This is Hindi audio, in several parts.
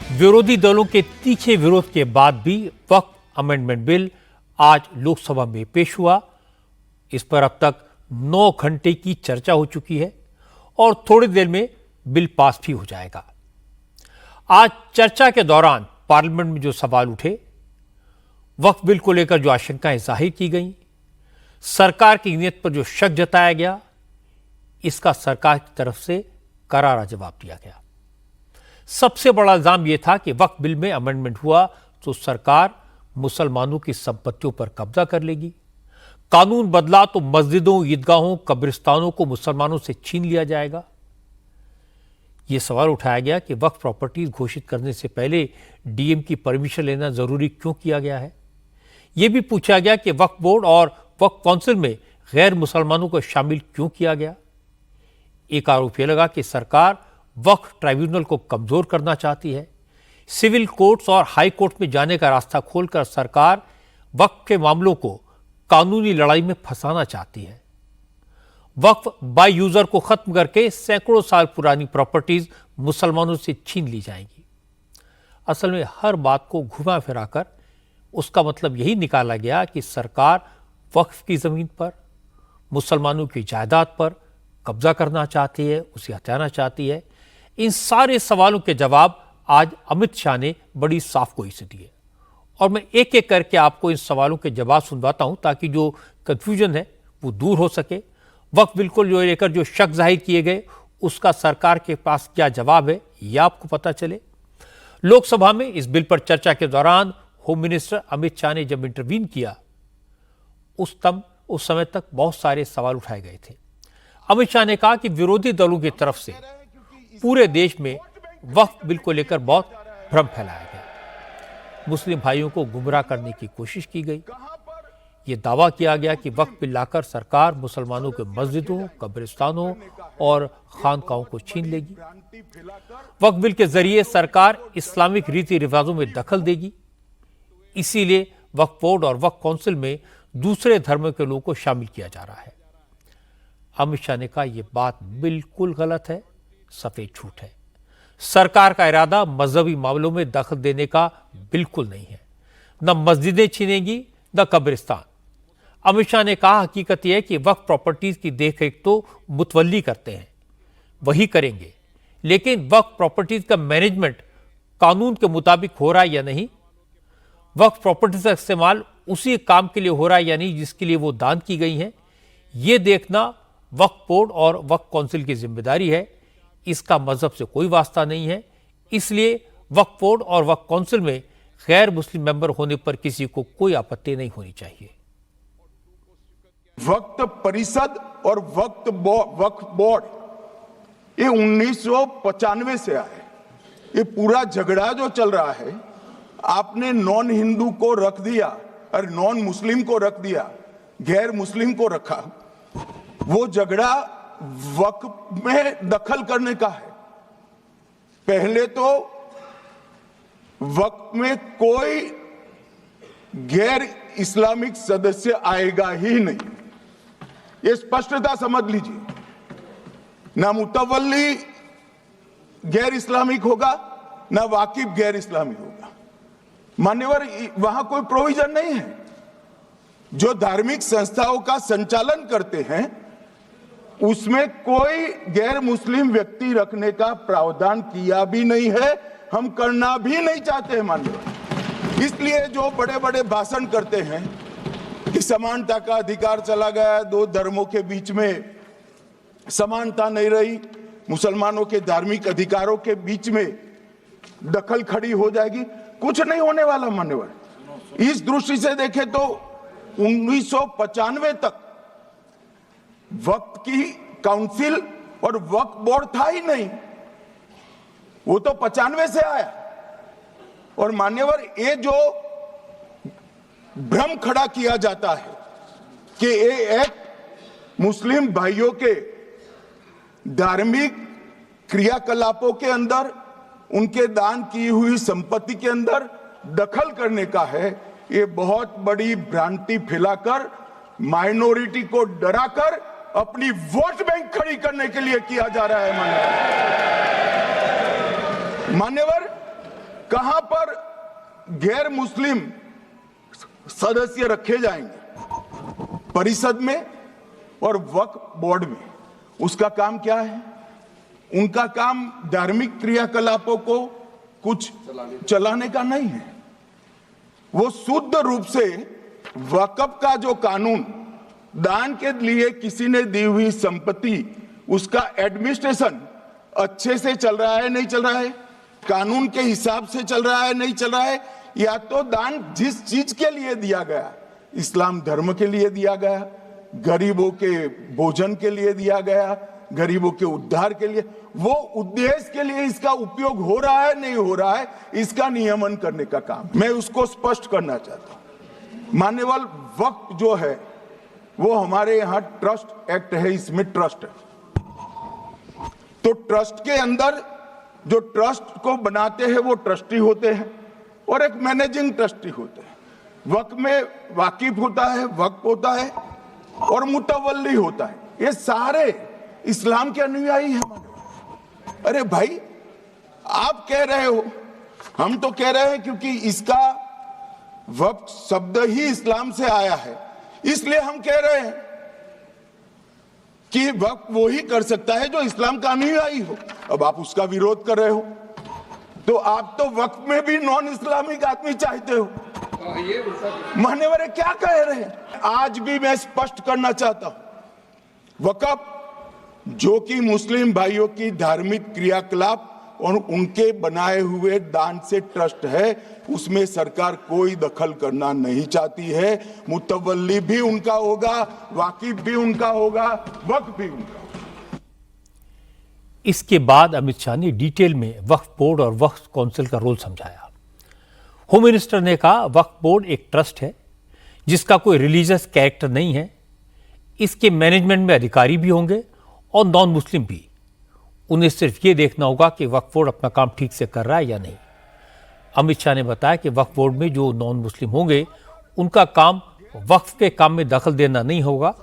विरोधी दलों के तीखे विरोध के बाद भी वक्फ अमेंडमेंट बिल आज लोकसभा में पेश हुआ। इस पर अब तक 9 घंटे की चर्चा हो चुकी है और थोड़ी देर में बिल पास भी हो जाएगा। आज चर्चा के दौरान पार्लियामेंट में जो सवाल उठे, वक्फ बिल को लेकर जो आशंकाएं जाहिर की गई, सरकार की नीयत पर जो शक जताया गया, इसका सरकार की तरफ से करारा जवाब दिया गया। सबसे बड़ा इल्जाम यह था कि वक्फ बिल में अमेंडमेंट हुआ तो सरकार मुसलमानों की संपत्तियों पर कब्जा कर लेगी। कानून बदला तो मस्जिदों, ईदगाहों, कब्रिस्तानों को मुसलमानों से छीन लिया जाएगा। यह सवाल उठाया गया कि वक्फ प्रॉपर्टीज घोषित करने से पहले डीएम की परमिशन लेना जरूरी क्यों किया गया है। यह भी पूछा गया कि वक्फ बोर्ड और वक्फ काउंसिल में गैर मुसलमानों को शामिल क्यों किया गया। एक आरोप यह लगा कि सरकार वक्फ ट्राइब्यूनल को कमजोर करना चाहती है। सिविल कोर्ट्स और हाई कोर्ट में जाने का रास्ता खोलकर सरकार वक्फ के मामलों को कानूनी लड़ाई में फंसाना चाहती है। वक्फ बाय यूजर को खत्म करके सैकड़ों साल पुरानी प्रॉपर्टीज मुसलमानों से छीन ली जाएंगी। असल में हर बात को घुमा फिराकर उसका मतलब यही निकाला गया कि सरकार वक्फ की जमीन पर, मुसलमानों की जायदाद पर कब्जा करना चाहती है, उसे हटाना चाहती है। इन सारे सवालों के जवाब आज अमित शाह ने बड़ी साफ गोई से दिए और मैं एक एक करके आपको इन सवालों के जवाब सुनवाता हूं ताकि जो कंफ्यूजन है वो दूर हो सके। वक्फ बिल को लेकर जो शक जाहिर किए गए, उसका सरकार के पास क्या जवाब है, यह आपको पता चले। लोकसभा में इस बिल पर चर्चा के दौरान होम मिनिस्टर अमित शाह ने जब इंटरवीन किया, उस समय तक बहुत सारे सवाल उठाए गए थे। अमित शाह ने कहा कि विरोधी दलों की तरफ से पूरे देश में वक्फ बिल को लेकर बहुत भ्रम फैलाया गया। मुस्लिम भाइयों को गुमराह करने की कोशिश की गई। यह दावा किया गया कि वक्फ बिल लाकर सरकार मुसलमानों के मस्जिदों, कब्रिस्तानों और खानकाहों को छीन लेगी। वक्फ बिल के जरिए सरकार इस्लामिक रीति रिवाजों में दखल देगी। इसीलिए वक्फ बोर्ड और वक्फ काउंसिल में दूसरे धर्म के लोगों को शामिल किया जा रहा है। अमित शाह ने कहा यह बात बिल्कुल गलत है, सफेद झूठ है। सरकार का इरादा मजहबी मामलों में दखल देने का बिल्कुल नहीं है। न मस्जिदें छीनेगी, न कब्रिस्तान। अमित शाह ने कहा हकीकत यह है कि वक्फ प्रॉपर्टीज की देखरेख तो मुतवल्ली करते हैं, वही करेंगे, लेकिन वक्फ प्रॉपर्टीज का मैनेजमेंट कानून के मुताबिक हो रहा है या नहीं, वक्फ प्रॉपर्टीज का इस्तेमाल उसी काम के लिए हो रहा है या नहीं जिसके लिए वो दान की गई हैं, यह देखना वक्फ बोर्ड और वक्फ काउंसिल की जिम्मेदारी है। इसका मजहब से कोई वास्ता नहीं है। इसलिए वक्फ बोर्ड और वक्फ काउंसिल में गैर मुस्लिम मेंबर होने पर किसी को कोई आपत्ति नहीं होनी चाहिए। वक्फ परिषद और वक्फ बोर्ड ये 1995 से आए। ये पूरा झगड़ा जो चल रहा है, आपने नॉन हिंदू को रख दिया और नॉन मुस्लिम को रख दिया, गैर मुस्लिम को रखा। वो झगड़ा वक्फ में दखल करने का है। पहले तो वक्फ में कोई गैर इस्लामिक सदस्य आएगा ही नहीं, ये स्पष्टता समझ लीजिए। ना मुतवल्ली गैर इस्लामिक होगा, ना वाकिफ गैर इस्लामी होगा। मान्यवर, वहां कोई प्रोविजन नहीं है। जो धार्मिक संस्थाओं का संचालन करते हैं उसमें कोई गैर मुस्लिम व्यक्ति रखने का प्रावधान किया भी नहीं है, हम करना भी नहीं चाहते हैं माननीय। इसलिए जो बड़े बड़े भाषण करते हैं कि समानता का अधिकार चला गया, दो धर्मों के बीच में समानता नहीं रही, मुसलमानों के धार्मिक अधिकारों के बीच में दखल खड़ी हो जाएगी, कुछ नहीं होने वाला मान्यवर। इस दृष्टि से देखें तो 1995 तक वक्फ की काउंसिल और वक्फ बोर्ड था ही नहीं, वो तो 95 से आया। और मान्यवर, ये जो भ्रम खड़ा किया जाता है कि ये एक मुस्लिम भाइयों के धार्मिक क्रियाकलापों के अंदर, उनके दान की हुई संपत्ति के अंदर दखल करने का है, ये बहुत बड़ी भ्रांति फैलाकर माइनॉरिटी को डराकर अपनी वोट बैंक खड़ी करने के लिए किया जा रहा है। मान्यवर, कहां पर गैर मुस्लिम सदस्य रखे जाएंगे? परिषद में और वक्फ बोर्ड में। उसका काम क्या है? उनका काम धार्मिक क्रियाकलापों को कुछ चलाने का नहीं है। वो शुद्ध रूप से वक्फ का जो कानून, दान के लिए किसी ने दी हुई संपत्ति, उसका एडमिनिस्ट्रेशन अच्छे से चल रहा है नहीं चल रहा है, कानून के हिसाब से चल रहा है नहीं चल रहा है, या तो दान जिस चीज के लिए दिया गया, इस्लाम धर्म के लिए दिया गया, गरीबों के भोजन के लिए दिया गया, गरीबों के उद्धार के लिए, वो उद्देश्य के लिए इसका उपयोग हो रहा है नहीं हो रहा है, इसका नियमन करने का काम मैं उसको स्पष्ट करना चाहता हूं। मान्यवर, वक्फ जो है वो हमारे यहां ट्रस्ट एक्ट है, इसमें ट्रस्ट है। तो ट्रस्ट के अंदर जो ट्रस्ट को बनाते हैं वो ट्रस्टी होते हैं और एक मैनेजिंग ट्रस्टी होते हैं। वक्फ में वाकिफ होता है, वक्फ होता है और मुतवल्ली होता है। ये सारे इस्लाम के अनुयायी हैं। अरे भाई, आप कह रहे हो, हम तो कह रहे हैं क्योंकि इसका वक्फ शब्द ही इस्लाम से आया है, इसलिए हम कह रहे हैं कि वक्फ वो ही कर सकता है जो इस्लाम का अनुयायी हो। अब आप उसका विरोध कर रहे हो, तो आप तो वक्फ में भी नॉन इस्लामिक आदमी चाहते हो। मान्यवर क्या कह रहे हैं? आज भी मैं स्पष्ट करना चाहता हूं, वक्फ जो कि मुस्लिम भाइयों की धार्मिक क्रियाकलाप और उनके बनाए हुए दान से ट्रस्ट है, उसमें सरकार कोई दखल करना नहीं चाहती है। मुतवल्ली भी उनका होगा, वाकिफ भी उनका होगा, वक्फ भी उनका होगा। इसके बाद अमित शाह ने डिटेल में वक्फ बोर्ड और वक्फ काउंसिल का रोल समझाया। होम मिनिस्टर ने कहा, वक्फ बोर्ड एक ट्रस्ट है जिसका कोई रिलीजियस कैरेक्टर नहीं है। इसके मैनेजमेंट में अधिकारी भी होंगे और नॉन मुस्लिम भी। उन्हें सिर्फ ये देखना होगा कि वक्फ बोर्ड अपना काम ठीक से कर रहा है या नहीं। अमित शाह ने बताया कि वक्फ बोर्ड में जो नॉन मुस्लिम होंगे उनका काम वक्फ के काम में दखल देना नहीं होगा,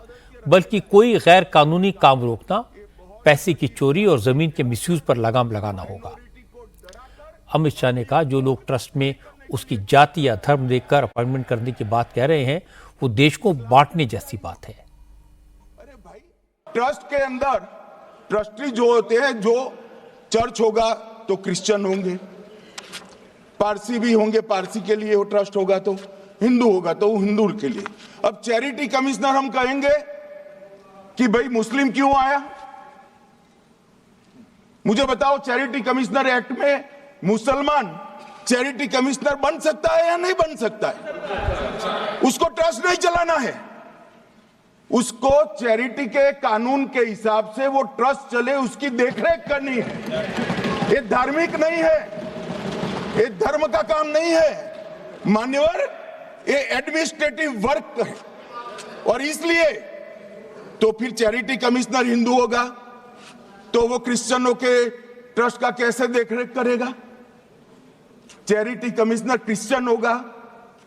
बल्कि कोई गैर कानूनी काम रोकना, पैसे की चोरी और जमीन के मिसयूज पर लगाम लगाना होगा। अमित शाह ने कहा, जो लोग ट्रस्ट में उसकी जाति या धर्म देखकर अपॉइंटमेंट करने की बात कह रहे हैं, वो देश को बांटने जैसी बात है। ट्रस्ट के अंदर ट्रस्टी जो होते हैं, जो चर्च होगा तो क्रिश्चियन होंगे, पारसी भी होंगे, पारसी के लिए वो ट्रस्ट होगा, तो हिंदू होगा तो हिंदू के लिए। अब चैरिटी कमिश्नर हम कहेंगे कि भाई मुस्लिम क्यों आया? मुझे बताओ, चैरिटी कमिश्नर एक्ट में मुसलमान चैरिटी कमिश्नर बन सकता है या नहीं बन सकता है? उसको ट्रस्ट नहीं चलाना है, उसको चैरिटी के कानून के हिसाब से वो ट्रस्ट चले, उसकी देखरेख करनी है। ये धार्मिक नहीं है, ये धर्म का काम नहीं है मान्यवर, ये एडमिनिस्ट्रेटिव वर्क है। और इसलिए तो फिर चैरिटी कमिश्नर हिंदू होगा तो वो क्रिश्चियनों के ट्रस्ट का कैसे देखरेख करेगा? चैरिटी कमिश्नर क्रिश्चियन होगा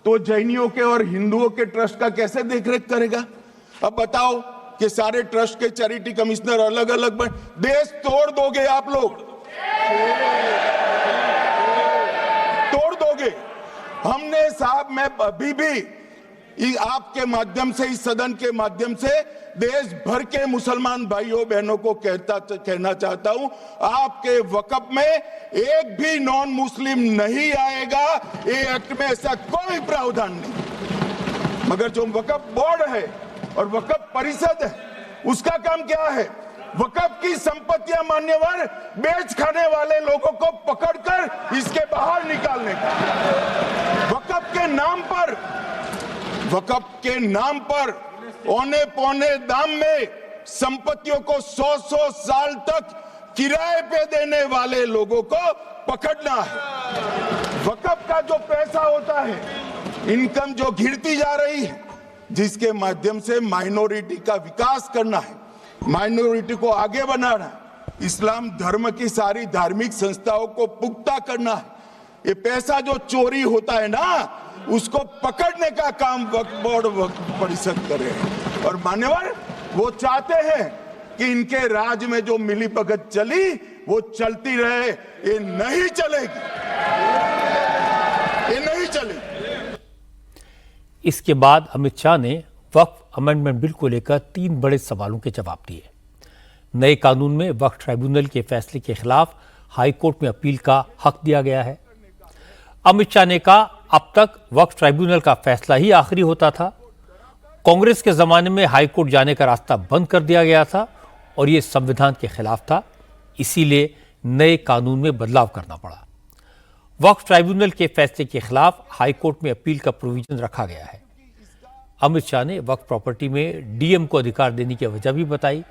तो जैनियों के और हिंदुओं के ट्रस्ट का कैसे देखरेख करेगा? अब बताओ कि सारे ट्रस्ट के चैरिटी कमिश्नर अलग अलग बन, देश तोड़ दोगे आप लोग, तोड़ दोगे। हमने साहब, मैं अभी भी आपके माध्यम से, इस सदन के माध्यम से देश भर के मुसलमान भाइयों बहनों को कहना चाहता हूं, आपके वक्फ में एक भी नॉन मुस्लिम नहीं आएगा। ये एक्ट में ऐसा कोई प्रावधान नहीं। मगर जो वक्फ बोर्ड है और वक्फ परिषद है, उसका काम क्या है? वक्फ की संपत्तियां मान्यवर बेच खाने वाले लोगों को पकड़कर इसके बाहर निकालने का। वक्फ के नाम पर औने पौने दाम में संपत्तियों को 100 साल तक किराए पे देने वाले लोगों को पकड़ना है। वक्फ का जो पैसा होता है, इनकम जो गिरती जा रही है, जिसके माध्यम से माइनॉरिटी का विकास करना है, माइनॉरिटी को आगे बढ़ाना है, इस्लाम धर्म की सारी धार्मिक संस्थाओं को पुख्ता करना है। ये पैसा जो चोरी होता है ना, उसको पकड़ने का काम वक्फ बोर्ड, वक्फ परिषद करे। और मान्यवर, वो चाहते हैं कि इनके राज में जो मिलीभगत चली वो चलती रहे, ये नहीं चलेगी। इसके बाद अमित शाह ने वक्फ अमेंडमेंट बिल को लेकर 3 बड़े सवालों के जवाब दिए। नए कानून में वक्फ ट्राइब्यूनल के फैसले के खिलाफ हाईकोर्ट में अपील का हक दिया गया है। अमित शाह ने कहा, अब तक वक्फ ट्राइब्यूनल का फैसला ही आखिरी होता था। कांग्रेस के जमाने में हाईकोर्ट जाने का रास्ता बंद कर दिया गया था और यह संविधान के खिलाफ था, इसीलिए नए कानून में बदलाव करना पड़ा। वक्फ ट्राइब्यूनल के फैसले के खिलाफ हाईकोर्ट में अपील का प्रोविजन रखा गया है। अमित शाह ने वक्फ प्रॉपर्टी में डीएम को अधिकार देने की वजह भी बताई।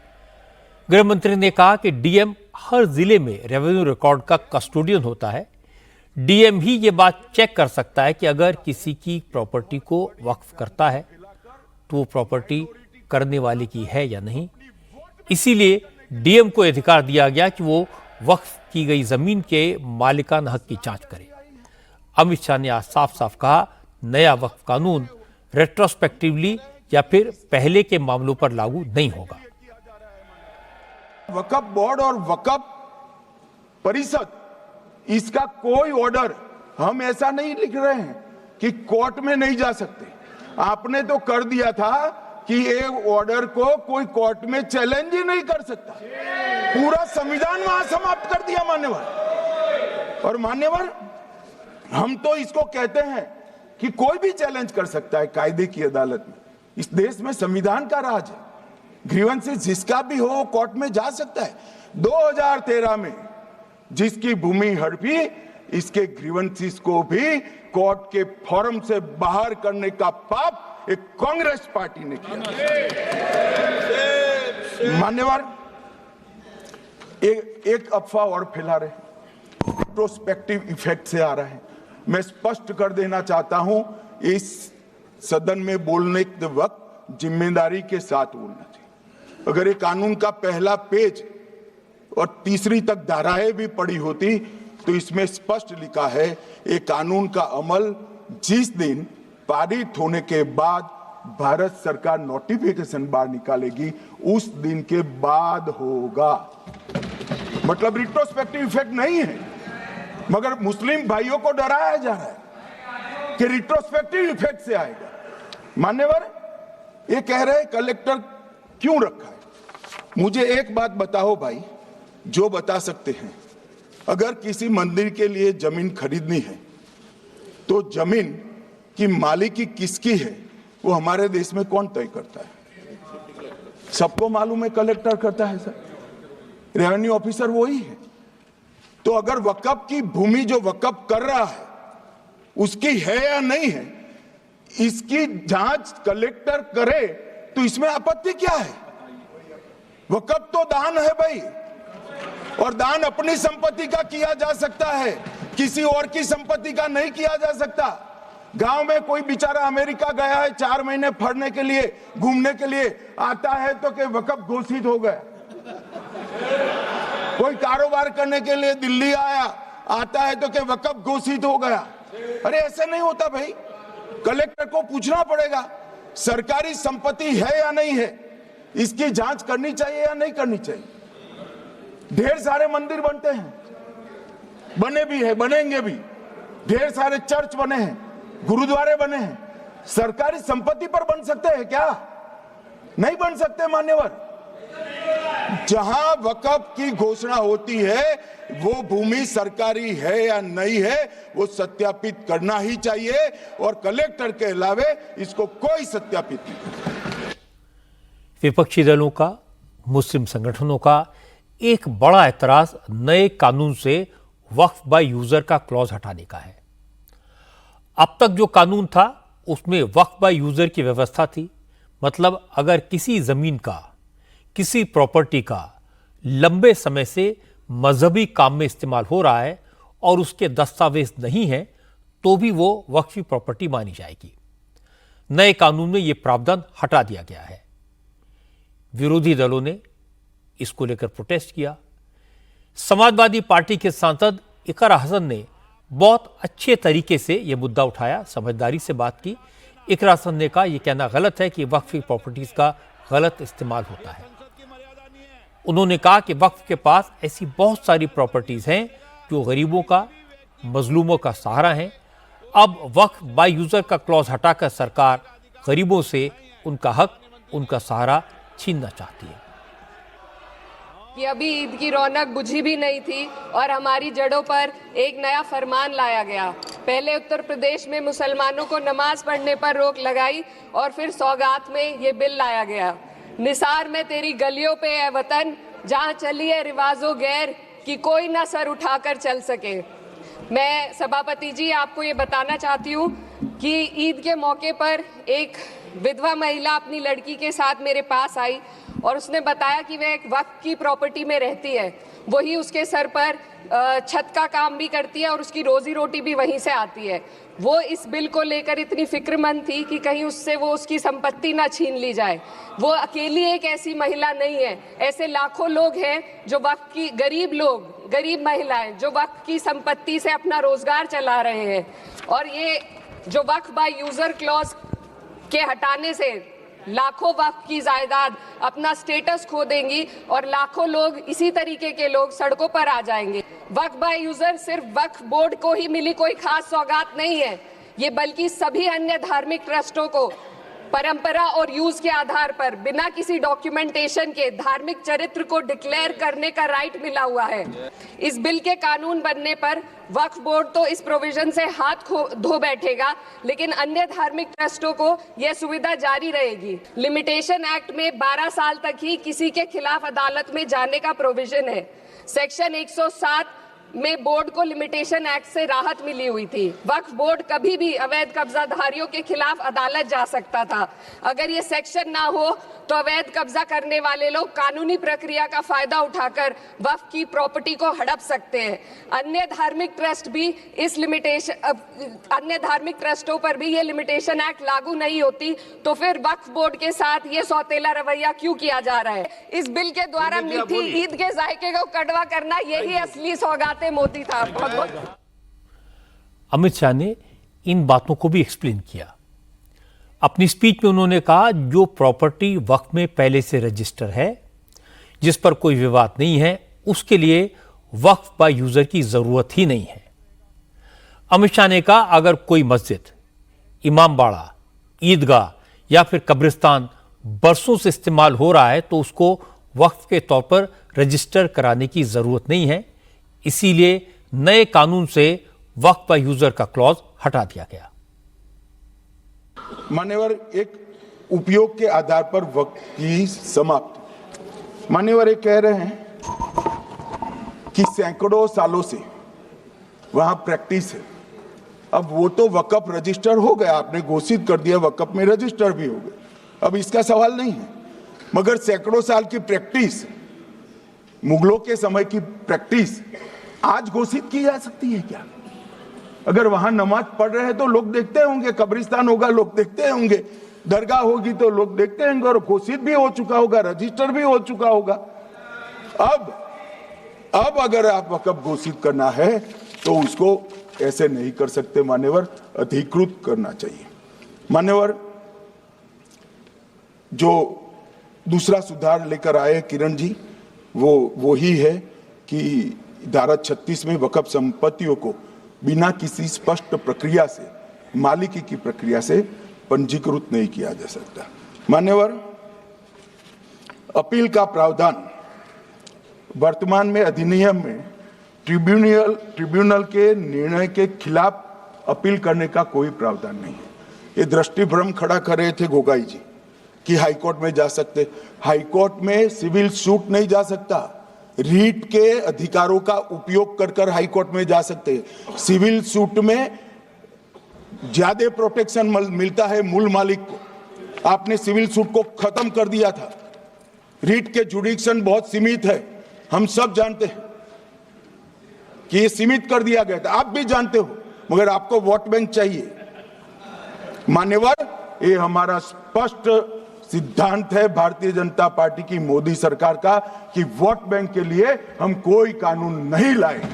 गृह मंत्री ने कहा कि डीएम हर जिले में रेवेन्यू रिकॉर्ड का कस्टोडियन होता है। डीएम ही ये बात चेक कर सकता है कि अगर किसी की प्रॉपर्टी को वक्फ करता है तो वो प्रॉपर्टी करने वाले की है या नहीं। इसीलिए डीएम को अधिकार दिया गया कि वो वक्फ की गई जमीन के मालिकाना हक की जांच करे। अमित शाह ने आज साफ साफ कहा, नया वक्फ कानून रेट्रोस्पेक्टिवली या फिर पहले के मामलों पर लागू नहीं होगा। वक्फ बोर्ड और वक्फ परिषद, इसका कोई ऑर्डर हम ऐसा नहीं लिख रहे हैं कि कोर्ट में नहीं जा सकते। आपने तो कर दिया था कि एक ऑर्डर को कोई कोर्ट में चैलेंज ही नहीं कर सकता। पूरा संविधान वहां समाप्त कर दिया मान्यवर। और मान्यवर, हम तो इसको कहते हैं कि कोई भी चैलेंज कर सकता है कायदे की अदालत में। इस देश में संविधान का राज है। ग्रीवेंसेस जिसका भी हो कोर्ट में जा सकता है। 2013 में जिसकी भूमि हड़पी, इसके ग्रीवेंसेस को भी कोर्ट के फोरम से बाहर करने का पाप एक कांग्रेस पार्टी ने किया। मान्यवर, एक अफवाह और फैला रहे, प्रोस्पेक्टिव इफेक्ट से आ रहा है। मैं स्पष्ट कर देना चाहता हूं, इस सदन में बोलने के वक्त जिम्मेदारी के साथ बोलना चाहिए। अगर ये कानून का पहला पेज और तीसरी तक धाराएं भी पढ़ी होती तो इसमें स्पष्ट लिखा है, ये कानून का अमल जिस दिन पारित होने के बाद भारत सरकार नोटिफिकेशन बाहर निकालेगी उस दिन के बाद होगा। मतलब रिट्रोस्पेक्टिव इफेक्ट नहीं है, मगर मुस्लिम भाइयों को डराया जा रहा है कि रिट्रोस्पेक्टिव इफेक्ट से आएगा। मान्यवर, ये कह रहे कलेक्टर क्यों रखा है? मुझे एक बात बताओ भाई, जो बता सकते हैं। अगर किसी मंदिर के लिए जमीन खरीदनी है तो जमीन की मालिकी किसकी है वो हमारे देश में कौन तय करता है? सबको मालूम है, कलेक्टर करता है सर, रेवेन्यू ऑफिसर वही है। तो अगर वक्फ की भूमि जो वक्फ कर रहा है उसकी है या नहीं है, इसकी जांच कलेक्टर करे तो इसमें आपत्ति क्या है? वक्फ तो दान है भाई, और दान अपनी संपत्ति का किया जा सकता है, किसी और की संपत्ति का नहीं किया जा सकता। गांव में कोई बेचारा अमेरिका गया है 4 महीने पढ़ने के लिए, घूमने के लिए, आता है तो कि वक्फ घोषित हो गया। कोई कारोबार करने के लिए दिल्ली आया, आता है तो कि वक्फ घोषित हो गया। अरे ऐसे नहीं होता भाई, कलेक्टर को पूछना पड़ेगा सरकारी संपत्ति है या नहीं है, इसकी जांच करनी चाहिए या नहीं करनी चाहिए। ढेर सारे मंदिर बनते हैं, बने भी है, बनेंगे भी। ढेर सारे चर्च बने हैं, गुरुद्वारे बने हैं, सरकारी संपत्ति पर बन सकते हैं क्या? नहीं बन सकते मान्यवर। जहां वक्फ की घोषणा होती है वो भूमि सरकारी है या नहीं है वो सत्यापित करना ही चाहिए, और कलेक्टर के अलावे इसको कोई सत्यापित नहीं। विपक्षी दलों का, मुस्लिम संगठनों का एक बड़ा एतराज नए कानून से वक्फ बाय यूजर का क्लॉज हटाने का है। अब तक जो कानून था उसमें वक्फ बाय यूजर की व्यवस्था थी। मतलब अगर किसी जमीन का, किसी प्रॉपर्टी का लंबे समय से मजहबी काम में इस्तेमाल हो रहा है और उसके दस्तावेज नहीं है तो भी वो वक्फी प्रॉपर्टी मानी जाएगी। नए कानून में यह प्रावधान हटा दिया गया है। विरोधी दलों ने इसको लेकर प्रोटेस्ट किया। समाजवादी पार्टी के सांसद इकरा हसन ने बहुत अच्छे तरीके से यह मुद्दा उठाया, समझदारी से बात की। इकरा हसन ने कहा यह कहना गलत है कि वक्फी प्रॉपर्टीज का गलत इस्तेमाल होता है। उन्होंने कहा कि वक्फ के पास ऐसी बहुत सारी प्रॉपर्टीज हैं जो गरीबों का, मजलूमों का सहारा हैं। अब वक्फ बाय यूजर का क्लॉज हटाकर सरकार गरीबों से उनका हक, उनका सहारा छीनना चाहती है। कि अभी ईद की रौनक बुझी भी नहीं थी और हमारी जड़ों पर एक नया फरमान लाया गया। पहले उत्तर प्रदेश में मुसलमानों को नमाज पढ़ने पर रोक लगाई और फिर सौगात में ये बिल लाया गया। निसार में तेरी गलियों पे है वतन, जहाँ चली है रिवाजो गैर कि कोई ना सर उठाकर चल सके। मैं सभापति जी आपको ये बताना चाहती हूँ कि ईद के मौके पर एक विधवा महिला अपनी लड़की के साथ मेरे पास आई और उसने बताया कि वह एक वक्फ की प्रॉपर्टी में रहती है, वही उसके सर पर छत का काम भी करती है और उसकी रोजी रोटी भी वहीं से आती है। वो इस बिल को लेकर इतनी फिक्रमंद थी कि कहीं उससे वो उसकी संपत्ति ना छीन ली जाए। वो अकेली एक ऐसी महिला नहीं है, ऐसे लाखों लोग हैं जो वक्फ की, गरीब लोग, गरीब महिलाएं जो वक्फ की संपत्ति से अपना रोजगार चला रहे हैं। और ये जो वक्फ बाय यूजर क्लॉज के हटाने से लाखों वक्फ की जायदाद अपना स्टेटस खो देंगी और लाखों लोग, इसी तरीके के लोग सड़कों पर आ जाएंगे। वक्फ बाय यूजर सिर्फ वक्फ बोर्ड को ही मिली कोई खास सौगात नहीं है, ये बल्कि सभी अन्य धार्मिक ट्रस्टों को परंपरा और यूज के आधार पर बिना किसी डॉक्यूमेंटेशन के धार्मिक चरित्र को डिक्लेयर करने का राइट मिला हुआ है। इस बिल के कानून बनने पर वक्फ बोर्ड तो इस प्रोविजन से हाथ धो बैठेगा, लेकिन अन्य धार्मिक ट्रस्टों को यह सुविधा जारी रहेगी। लिमिटेशन एक्ट में 12 साल तक ही किसी के खिलाफ अदालत में जाने का प्रोविजन है। सेक्शन 107 में बोर्ड को लिमिटेशन एक्ट से राहत मिली हुई थी। वक्फ बोर्ड कभी भी अवैध कब्जाधारियों के खिलाफ अदालत जा सकता था। अगर ये सेक्शन ना हो तो अवैध कब्जा करने वाले लोग कानूनी प्रक्रिया का फायदा उठाकर वक्फ की प्रॉपर्टी को हड़प सकते हैं। अन्य धार्मिक ट्रस्ट भी अन्य धार्मिक ट्रस्टों पर भी ये लिमिटेशन एक्ट लागू नहीं होती, तो फिर वक्फ बोर्ड के साथ ये सौतेला रवैया क्यों किया जा रहा है? इस बिल के द्वारा मीठी ईद के जायके को कड़वा करना यही असली सौगात मोदी था। अमित शाह ने इन बातों को भी एक्सप्लेन किया। अपनी स्पीच में उन्होंने कहा, जो प्रॉपर्टी वक्फ में पहले से रजिस्टर है, जिस पर कोई विवाद नहीं है, उसके लिए वक्फ बाय यूजर की जरूरत ही नहीं है। अमित शाह ने कहा, अगर कोई मस्जिद, इमामबाड़ा, ईदगाह या फिर कब्रिस्तान बरसों से इस्तेमाल हो रहा है तो उसको वक्फ के तौर पर रजिस्टर कराने की जरूरत नहीं है। इसीलिए नए कानून से वक्फ बाय यूजर का क्लॉज हटा दिया गया। मान्यवर, एक उपयोग के आधार पर वक्फ की समाप्ति। मान्यवर, एक कह रहे हैं कि सैकड़ों सालों से वहां प्रैक्टिस है। अब वो तो वक्फ रजिस्टर हो गया, आपने घोषित कर दिया, वक्फ में रजिस्टर भी हो गया, अब इसका सवाल नहीं है। मगर सैकड़ों साल की प्रैक्टिस, मुगलों के समय की प्रैक्टिस आज घोषित की जा सकती है क्या? अगर वहां नमाज पढ़ रहे हैं तो लोग देखते होंगे, कब्रिस्तान होगा लोग देखते होंगे, दरगाह होगी तो लोग देखते होंगे, और घोषित भी हो चुका होगा, रजिस्टर भी हो चुका होगा। अब अगर आप वक्फ घोषित करना है तो उसको ऐसे नहीं कर सकते मान्यवर, अधिकृत करना चाहिए। मान्यवर, जो दूसरा सुधार लेकर आए किरण जी, वो ही है कि धारा 36 में वक्फ संपत्तियों को बिना किसी स्पष्ट प्रक्रिया से, मालिकी की प्रक्रिया से पंजीकृत नहीं किया जा सकता। मान्यवर, अपील का प्रावधान वर्तमान में अधिनियम में ट्रिब्यूनल के निर्णय के खिलाफ अपील करने का कोई प्रावधान नहीं है। ये दृष्टिभ्रम खड़ा कर रहे थे गोगाई जी कि हाईकोर्ट में जा सकते। हाईकोर्ट में सिविल सूट नहीं जा सकता, रीट के अधिकारों का उपयोग कर हाईकोर्ट में जा सकते हैं। सिविल सूट में ज्यादा प्रोटेक्शन मिलता है मूल मालिक को। आपने सिविल सूट को खत्म कर दिया था। रीट के जुडिक्शन बहुत सीमित है, हम सब जानते हैं कि ये सीमित कर दिया गया था, आप भी जानते हो, मगर आपको वोट बैंक चाहिए। मान्यवर, ये हमारा स्पष्ट सिद्धांत है भारतीय जनता पार्टी की, मोदी सरकार का, कि वोट बैंक के लिए हम कोई कानून नहीं लाए।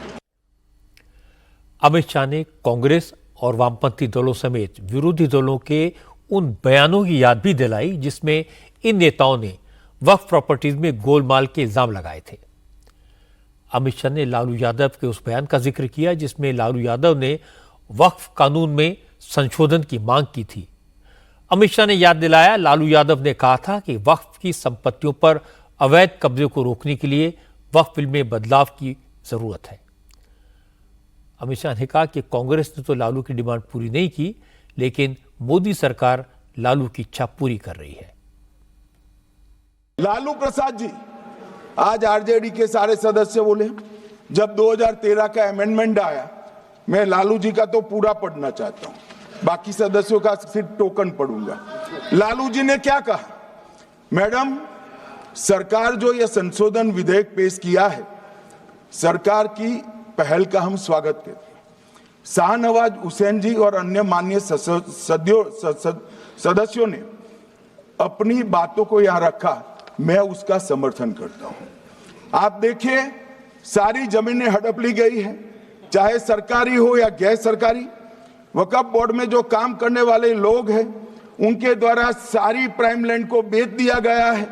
अमित शाह ने कांग्रेस और वामपंथी दलों समेत विरोधी दलों के उन बयानों की याद भी दिलाई जिसमें इन नेताओं ने वक्फ प्रॉपर्टीज में गोलमाल के इल्जाम लगाए थे। अमित शाह ने लालू यादव के उस बयान का जिक्र किया जिसमें लालू यादव ने वक्फ कानून में संशोधन की मांग की थी। अमित शाह ने याद दिलाया, लालू यादव ने कहा था कि वक्फ की संपत्तियों पर अवैध कब्जे को रोकने के लिए वक्फ बिल में बदलाव की जरूरत है। अमित शाह ने कहा कि कांग्रेस ने तो लालू की डिमांड पूरी नहीं की, लेकिन मोदी सरकार लालू की इच्छा पूरी कर रही है। लालू प्रसाद जी, आज आरजेडी के सारे सदस्य बोले, जब 2013 का अमेंडमेंट आया, मैं लालू जी का तो पूरा पढ़ना चाहता हूं, बाकी सदस्यों का सिर्फ टोकन पढ़ूंगा। लालू जी ने क्या कहा? मैडम, सरकार जो यह संशोधन विधेयक पेश किया है, सरकार की पहल का हम स्वागत करते हैं। शाहनवाज हुसैन जी और अन्य माननीय सदस्यों ने अपनी बातों को यहां रखा, मैं उसका समर्थन करता हूं। आप देखिए, सारी जमीनें हड़प ली गई हैं, चाहे सरकारी हो या गैर सरकारी। वक्फ बोर्ड में जो काम करने वाले लोग हैं, उनके द्वारा सारी प्राइम लैंड को बेच दिया गया है।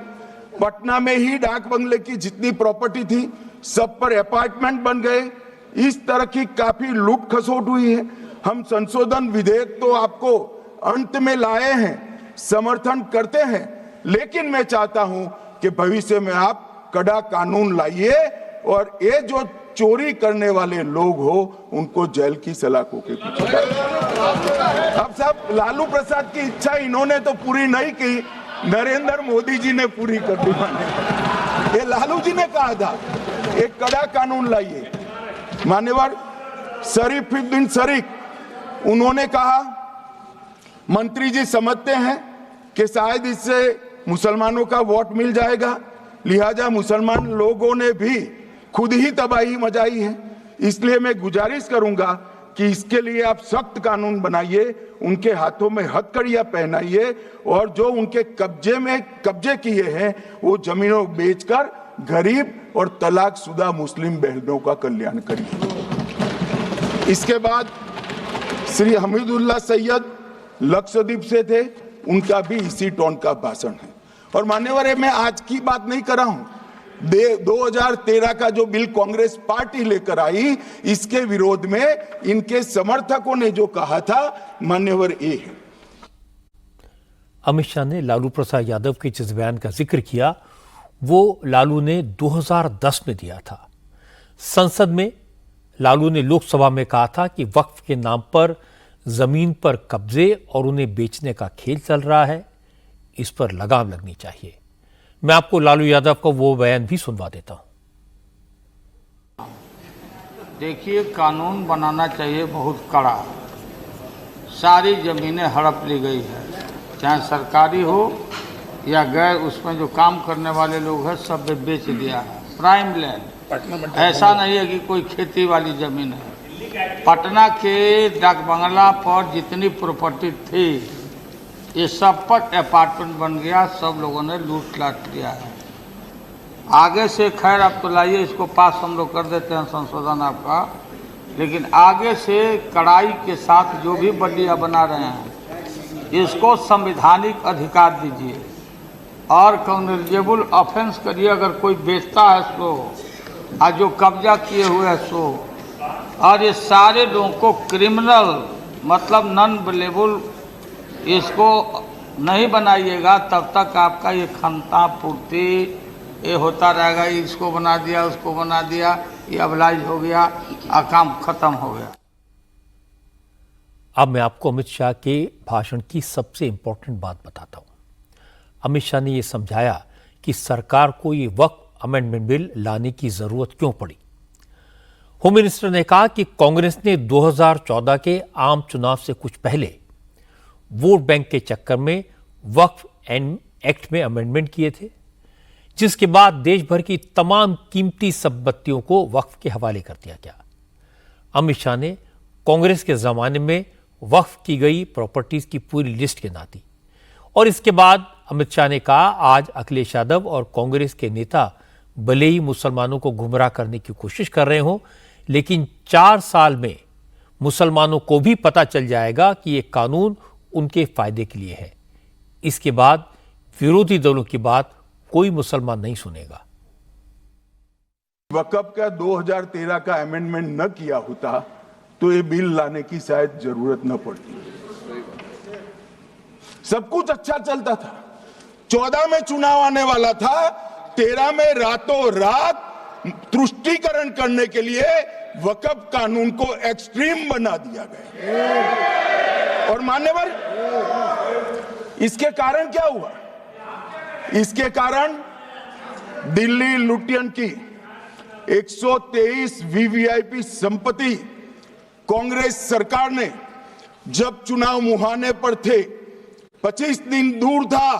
पटना में ही डाक बंगले की जितनी प्रॉपर्टी थी, सब पर अपार्टमेंट बन गए। इस तरह की काफी लूट खसोट हुई है। हम संशोधन विधेयक तो आपको अंत में लाए हैं, समर्थन करते हैं, लेकिन मैं चाहता हूं कि भविष्य में आप कड़ा कानून लाइए और ये जो चोरी करने वाले लोग हो, उनको जेल की सलाखों के पीछे डालिए। अब साहब, लालू प्रसाद की इच्छा इन्होंने तो पूरी नहीं की, नरेंद्र मोदी जी ने पूरी कर दी। ये लालू जी ने कहा था, एक कड़ा कानून लाइए। मान्यवर शरीफुद्दीन शरीफ, उन्होंने कहा, मंत्री जी समझते हैं कि शायद इससे मुसलमानों का वोट मिल जाएगा, लिहाजा मुसलमान लोगों ने भी खुद ही तबाही मचाई है, इसलिए मैं गुजारिश करूंगा कि इसके लिए आप सख्त कानून बनाइए, उनके हाथों में हथकड़ियां पहनाइए और जो उनके कब्जे किए हैं, वो जमीनों बेचकर गरीब और तलाकशुदा मुस्लिम बहनों का कल्याण करिए। इसके बाद श्री हमीदुल्लाह सैयद लक्षद्वीप से थे, उनका भी इसी टोन का भाषण है। और मान्यवर, मैं आज की बात नहीं कर रहा हूं, 2013 का जो बिल कांग्रेस पार्टी लेकर आई, इसके विरोध में इनके समर्थकों ने जो कहा था, मान्यवर ये है। अमित शाह ने लालू प्रसाद यादव के जिस बयान का जिक्र किया, वो लालू ने 2010 में दिया था। संसद में लालू ने लोकसभा में कहा था कि वक्फ के नाम पर जमीन पर कब्जे और उन्हें बेचने का खेल चल रहा है, इस पर लगाम लगनी चाहिए। मैं आपको लालू यादव का वो बयान भी सुनवा देता हूं। देखिए, कानून बनाना चाहिए बहुत कड़ा। सारी जमीनें हड़प ली गई है, चाहे सरकारी हो या गैर, उसमें जो काम करने वाले लोग हैं सब बेच दिया है। प्राइम लैंड, ऐसा नहीं है कि कोई खेती वाली जमीन है। पटना के डाक बंगला पर जितनी प्रॉपर्टी थी, ये सब पर अपार्टमेंट बन गया, सब लोगों ने लूट लाट लिया है। आगे से खैर आप तो लाइए, इसको पास हम लोग कर देते हैं संशोधन आपका, लेकिन आगे से कड़ाई के साथ जो भी बल्लियाँ बना रहे हैं, इसको संवैधानिक अधिकार दीजिए और कानूनेबल ऑफेंस करिए। अगर कोई बेचता है सो, और जो कब्जा किए हुए है सो, और ये सारे लोगों को क्रिमिनल मतलब नॉन बेलेबल इसको नहीं बनाइएगा, तब तक आपका ये खंता पूर्ति ये होता रहेगा। इसको बना दिया, उसको बना दिया, ये अबलाइज हो गया और काम खत्म हो गया। अब मैं आपको अमित शाह के भाषण की सबसे इंपॉर्टेंट बात बताता हूं। अमित शाह ने यह समझाया कि सरकार को ये वक्फ अमेंडमेंट बिल लाने की जरूरत क्यों पड़ी। होम मिनिस्टर ने कहा कि कांग्रेस ने 2014 के आम चुनाव से कुछ पहले वोट बैंक के चक्कर में वक्फ एक्ट में अमेंडमेंट किए थे, जिसके बाद देश भर की तमाम कीमती संपत्तियों को वक्फ के हवाले कर दिया गया। अमित शाह ने कांग्रेस के जमाने में वक्फ की गई प्रॉपर्टीज की पूरी लिस्ट गिना दी और इसके बाद अमित शाह ने कहा, आज अखिलेश यादव और कांग्रेस के नेता भले ही मुसलमानों को गुमराह करने की कोशिश कर रहे हों, लेकिन 4 साल में मुसलमानों को भी पता चल जाएगा कि यह कानून उनके फायदे के लिए है। इसके बाद विरोधी दलों की बात कोई मुसलमान नहीं सुनेगा। वक्फ का 2013 का अमेंडमेंट न किया होता तो ये बिल लाने की शायद जरूरत न पड़ती। सब कुछ अच्छा चलता था। 14 में चुनाव आने वाला था, 13 में रातों रात तुष्टीकरण करने के लिए वक्फ कानून को एक्सट्रीम बना दिया गया। और मान्यवर, इसके कारण क्या हुआ? इसके कारण दिल्ली लुटियन की 123 वीवीआईपी संपत्ति कांग्रेस सरकार ने जब चुनाव मुहाने पर थे, 25 दिन दूर था,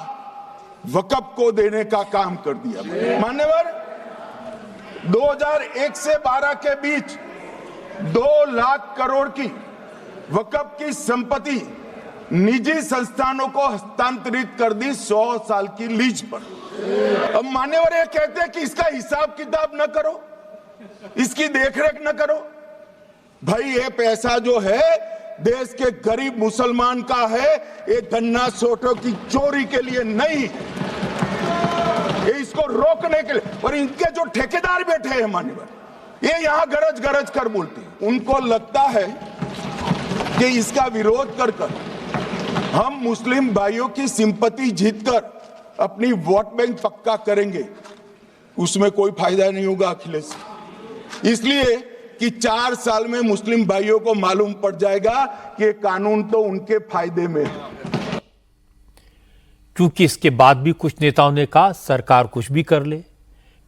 वक्फ को देने का काम कर दिया। मान्यवर, 2001 से 12 के बीच 2 लाख करोड़ की वक्फ की संपत्ति निजी संस्थानों को हस्तांतरित कर दी 100 साल की लीज पर। अब मान्यवर ये कहते हैं कि इसका हिसाब किताब न करो, इसकी देखरेख न करो। भाई, ये पैसा जो है देश के गरीब मुसलमान का है, ये गन्ना सोटों की चोरी के लिए नहीं, ये इसको रोकने के लिए। और इनके जो ठेकेदार बैठे हैं मान्यवर, ये यहां गरज गरज कर बोलते हैं। उनको लगता है कि इसका विरोध कर कर हम मुस्लिम भाइयों की सिंपैथी जीतकर अपनी वोट बैंक पक्का करेंगे। उसमें कोई फायदा नहीं होगा अखिलेश, इसलिए कि 4 साल में मुस्लिम भाइयों को मालूम पड़ जाएगा कि ये कानून तो उनके फायदे में है। क्योंकि इसके बाद भी कुछ नेताओं ने कहा सरकार कुछ भी कर ले,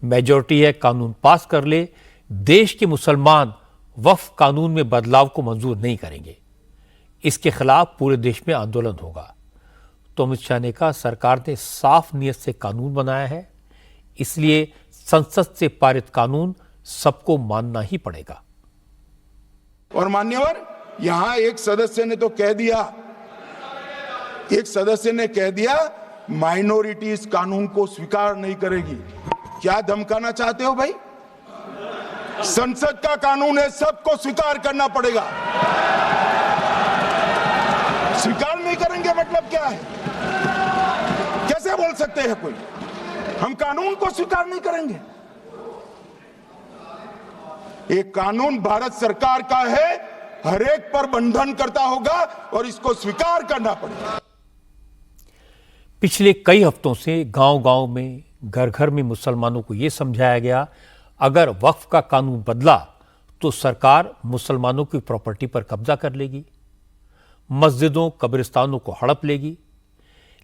मेजॉरिटी है, कानून पास कर ले, देश के मुसलमान वक्फ कानून में बदलाव को मंजूर नहीं करेंगे, इसके खिलाफ पूरे देश में आंदोलन होगा। तो अमित शाह ने कहा सरकार ने साफ नीयत से कानून बनाया है, इसलिए संसद से पारित कानून सबको मानना ही पड़ेगा। और मान्यवर, यहां एक सदस्य ने तो कह दिया, एक सदस्य ने कह दिया माइनॉरिटी इस कानून को स्वीकार नहीं करेगी। क्या धमकाना चाहते हो भाई? संसद का कानून है, सबको स्वीकार करना पड़ेगा। स्वीकार नहीं करेंगे मतलब क्या है? कैसे बोल सकते हैं कोई हम कानून को स्वीकार नहीं करेंगे? एक कानून भारत सरकार का है, हर एक पर बंधन करता होगा और इसको स्वीकार करना पड़ेगा। पिछले कई हफ्तों से गांव-गांव में, घर घर में मुसलमानों को यह समझाया गया अगर वक्फ का कानून बदला तो सरकार मुसलमानों की प्रॉपर्टी पर कब्जा कर लेगी, मस्जिदों कब्रिस्तानों को हड़प लेगी।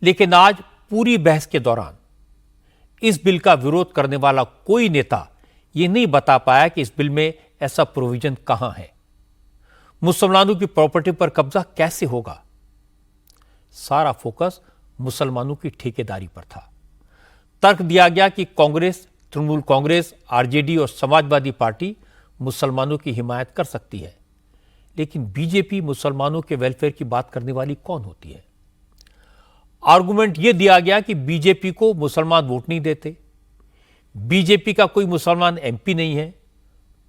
लेकिन आज पूरी बहस के दौरान इस बिल का विरोध करने वाला कोई नेता यह नहीं बता पाया कि इस बिल में ऐसा प्रोविजन कहां है, मुसलमानों की प्रॉपर्टी पर कब्जा कैसे होगा। सारा फोकस मुसलमानों की ठेकेदारी पर था। तर्क दिया गया कि कांग्रेस, तृणमूल कांग्रेस, आरजेडी और समाजवादी पार्टी मुसलमानों की हिमायत कर सकती है, लेकिन बीजेपी मुसलमानों के वेलफेयर की बात करने वाली कौन होती है। आर्गुमेंट यह दिया गया कि बीजेपी को मुसलमान वोट नहीं देते, बीजेपी का कोई मुसलमान एमपी नहीं है,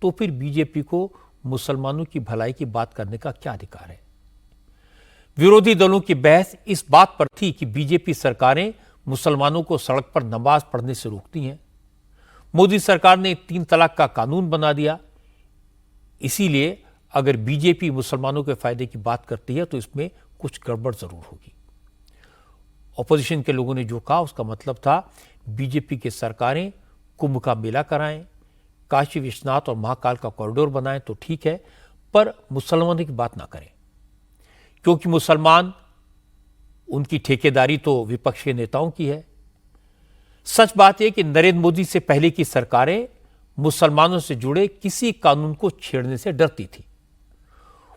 तो फिर बीजेपी को मुसलमानों की भलाई की बात करने का क्या अधिकार है। विरोधी दलों की बहस इस बात पर थी कि बीजेपी सरकारें मुसलमानों को सड़क पर नमाज पढ़ने से रोकती हैं, मोदी सरकार ने 3 तलाक का कानून बना दिया, इसीलिए अगर बीजेपी मुसलमानों के फायदे की बात करती है तो इसमें कुछ गड़बड़ जरूर होगी। ऑपोजिशन के लोगों ने जो कहा उसका मतलब था बीजेपी की सरकारें कुंभ का मेला कराएं, काशी विश्वनाथ और महाकाल का कॉरिडोर बनाएं तो ठीक है, पर मुसलमानों की बात ना करें, क्योंकि मुसलमान, उनकी ठेकेदारी तो विपक्ष के नेताओं की है। सच बात यह कि नरेंद्र मोदी से पहले की सरकारें मुसलमानों से जुड़े किसी कानून को छेड़ने से डरती थी।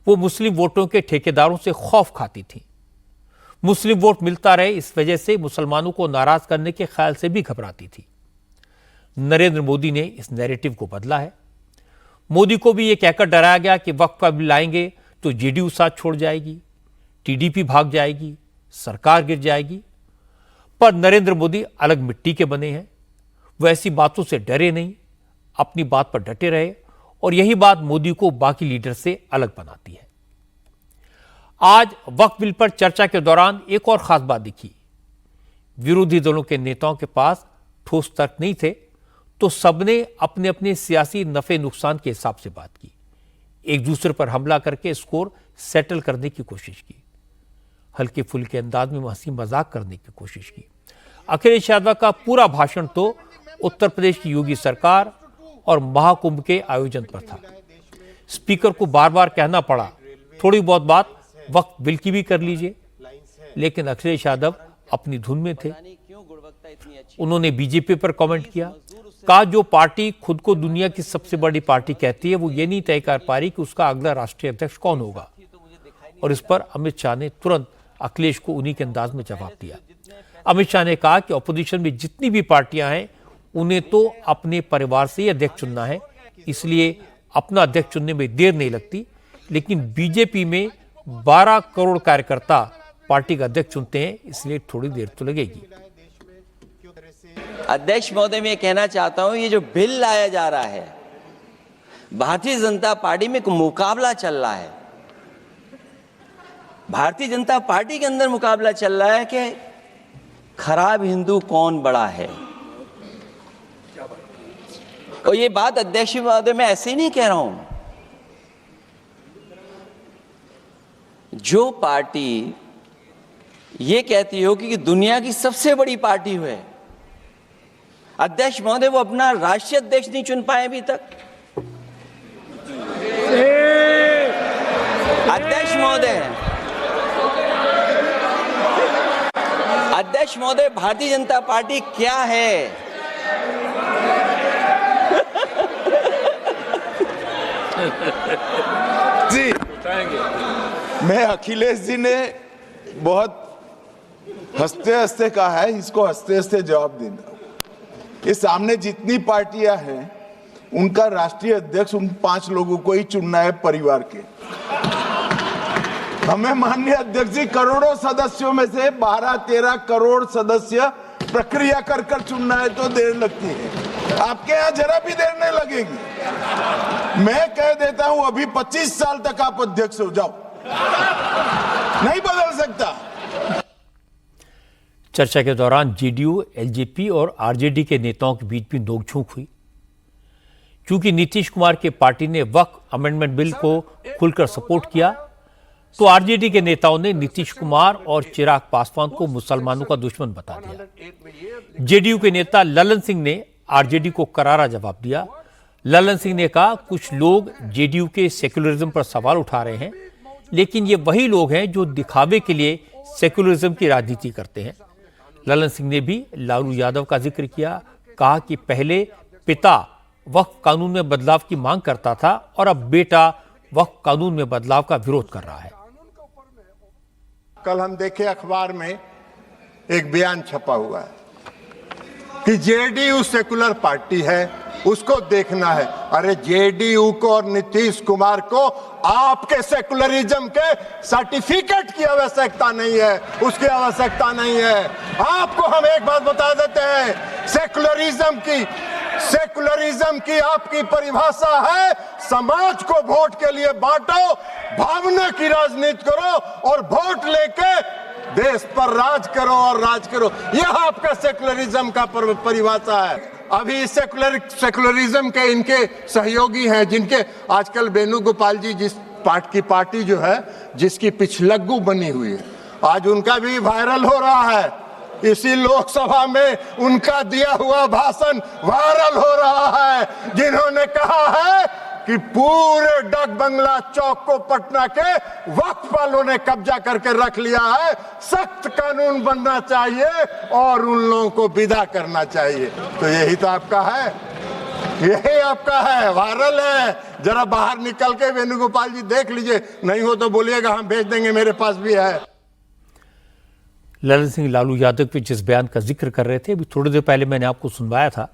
वो मुस्लिम वोटों के ठेकेदारों से खौफ खाती थी। मुस्लिम वोट मिलता रहे इस वजह से मुसलमानों को नाराज करने के ख्याल से भी घबराती थी। नरेंद्र मोदी ने इस नैरेटिव को बदला है। मोदी को भी यह कहकर डराया गया कि वक्फ का बिल लाएंगे तो जेडीयू साथ छोड़ जाएगी, टीडीपी भाग जाएगी, सरकार गिर जाएगी। पर नरेंद्र मोदी अलग मिट्टी के बने हैं, वह ऐसी बातों से डरे नहीं, अपनी बात पर डटे रहे, और यही बात मोदी को बाकी लीडर से अलग बनाती है। आज वक्फ बिल पर चर्चा के दौरान एक और खास बात दिखी। विरोधी दलों के नेताओं के पास ठोस तर्क नहीं थे, तो सबने अपने अपने सियासी नफे नुकसान के हिसाब से बात की। एक दूसरे पर हमला करके स्कोर सेटल करने की कोशिश की, हल्के फुल्के अंदाज में हंसी मजाक करने की कोशिश की। अखिलेश यादव का पूरा भाषण तो उत्तर प्रदेश की योगी सरकार और महाकुंभ के आयोजन पर था। स्पीकर को बार बार कहना पड़ा, थोड़ी बहुत बात वक्त बिल की भी कर लीजिए, लेकिन अखिलेश यादव अपनी धुन में थे। उन्होंने बीजेपी पर कमेंट किया, कहा जो पार्टी खुद को दुनिया की सबसे बड़ी पार्टी कहती है वो ये नहीं तय कर पा रही कि उसका अगला राष्ट्रीय अध्यक्ष कौन होगा। और इस पर अमित शाह ने तुरंत अखिलेश को उन्हीं के अंदाज में जवाब दिया। अमित शाह ने कहा कि ऑपोजिशन में जितनी भी पार्टियां हैं उन्हें तो अपने परिवार से ही अध्यक्ष चुनना है, इसलिए अपना अध्यक्ष चुनने में देर नहीं लगती, लेकिन बीजेपी में 12 करोड़ कार्यकर्ता पार्टी का अध्यक्ष चुनते हैं, इसलिए थोड़ी देर तो लगेगी। अध्यक्ष महोदय, मैं कहना चाहता हूं, ये जो बिल लाया जा रहा है, भारतीय जनता पार्टी में एक मुकाबला चल रहा है। भारतीय जनता पार्टी के अंदर मुकाबला चल रहा है कि खराब हिंदू कौन बड़ा है। और ये बात अध्यक्ष महोदय मैं ऐसे ही नहीं कह रहा हूं। जो पार्टी ये कहती हो कि दुनिया की सबसे बड़ी पार्टी है, अध्यक्ष महोदय वो अपना राष्ट्रीय अध्यक्ष नहीं चुन पाए अभी तक। अध्यक्ष महोदय भारतीय जनता पार्टी क्या है? जी, मैं अखिलेश जी ने बहुत हंसते हंसते कहा है, इसको हंसते हंसते जवाब देना। ये सामने जितनी पार्टियां हैं उनका राष्ट्रीय अध्यक्ष उन 5 लोगों को ही चुनना है परिवार के। हमें माननीय अध्यक्ष जी करोड़ों सदस्यों में से 12-13 करोड़ सदस्य प्रक्रिया कर कर चुनना है तो देर लगती है। आपके यहाँ जरा भी देर नहीं लगेगी। मैं कह देता हूं अभी 25 साल तक आप अध्यक्ष हो जाओ, नहीं बदल सकता। चर्चा के दौरान जेडीयू, एलजेपी और आरजेडी के नेताओं के बीच भी नोकझोंक हुई, क्योंकि नीतीश कुमार की पार्टी ने वक्फ अमेंडमेंट बिल को खुलकर सपोर्ट किया, तो आरजेडी के नेताओं ने नीतीश कुमार और चिराग पासवान को मुसलमानों का दुश्मन बता दिया। जेडीयू के नेता ललन सिंह ने आरजेडी को करारा जवाब दिया। ललन सिंह ने कहा, कुछ लोग जेडीयू के सेक्युलरिज्म पर सवाल उठा रहे हैं, लेकिन ये वही लोग हैं जो दिखावे के लिए सेक्युलरिज्म की राजनीति करते हैं। ललन सिंह ने भी लालू यादव का जिक्र किया, कहा कि पहले पिता वक्फ कानून में बदलाव की मांग करता था और अब बेटा वक्फ कानून में बदलाव का विरोध कर रहा है। कल हम देखे अखबार में एक बयान छपा हुआ है कि जेडीयू सेकुलर पार्टी है, उसको देखना है। अरे जेडीयू को और नीतीश कुमार को आपके सेकुलरिज्म के सर्टिफिकेट की आवश्यकता नहीं है, उसकी आवश्यकता नहीं है। आपको हम एक बात बता देते हैं, सेकुलरिज्म की आपकी परिभाषा है समाज को वोट के लिए बांटो, भावना की राजनीति करो और वोट लेके देश पर राज करो और राज करो। यह आपका सेकुलरिज्म का परिभाषा है। अभी सेकुलरिज्म के इनके सहयोगी हैं, जिनके आजकल वेणुगोपाल जी जिस पार्टी जो है जिसकी पिछलग्गू बनी हुई है, आज उनका भी वायरल हो रहा है। इसी लोकसभा में उनका दिया हुआ भाषण वायरल हो रहा है, जिन्होंने कहा है कि पूरे डाक बंगला चौक को पटना के वक्फ वालों ने कब्जा करके रख लिया है। सख्त कानून बनना चाहिए और उन लोगों को विदा करना चाहिए। तो यही तो आपका है, यही आपका है, वायरल है। जरा बाहर निकल के वेणुगोपाल जी देख लीजिए, नहीं हो तो बोलिएगा, हम भेज देंगे, मेरे पास भी है। ललन सिंह लालू यादव के जिस बयान का जिक्र कर रहे थे, अभी थोड़ी देर पहले मैंने आपको सुनवाया था।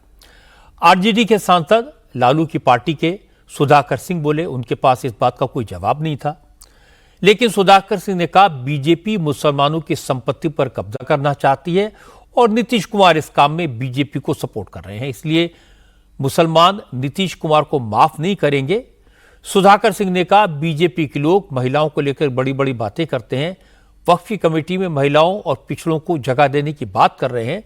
आरजेडी के सांसद लालू की पार्टी के सुधाकर सिंह बोले, उनके पास इस बात का कोई जवाब नहीं था, लेकिन सुधाकर सिंह ने कहा बीजेपी मुसलमानों की संपत्ति पर कब्जा करना चाहती है और नीतीश कुमार इस काम में बीजेपी को सपोर्ट कर रहे हैं, इसलिए मुसलमान नीतीश कुमार को माफ नहीं करेंगे। सुधाकर सिंह ने कहा बीजेपी के लोग महिलाओं को लेकर बड़ी बड़ी बातें करते हैं, वक्फ की कमेटी में महिलाओं और पिछड़ों को जगह देने की बात कर रहे हैं,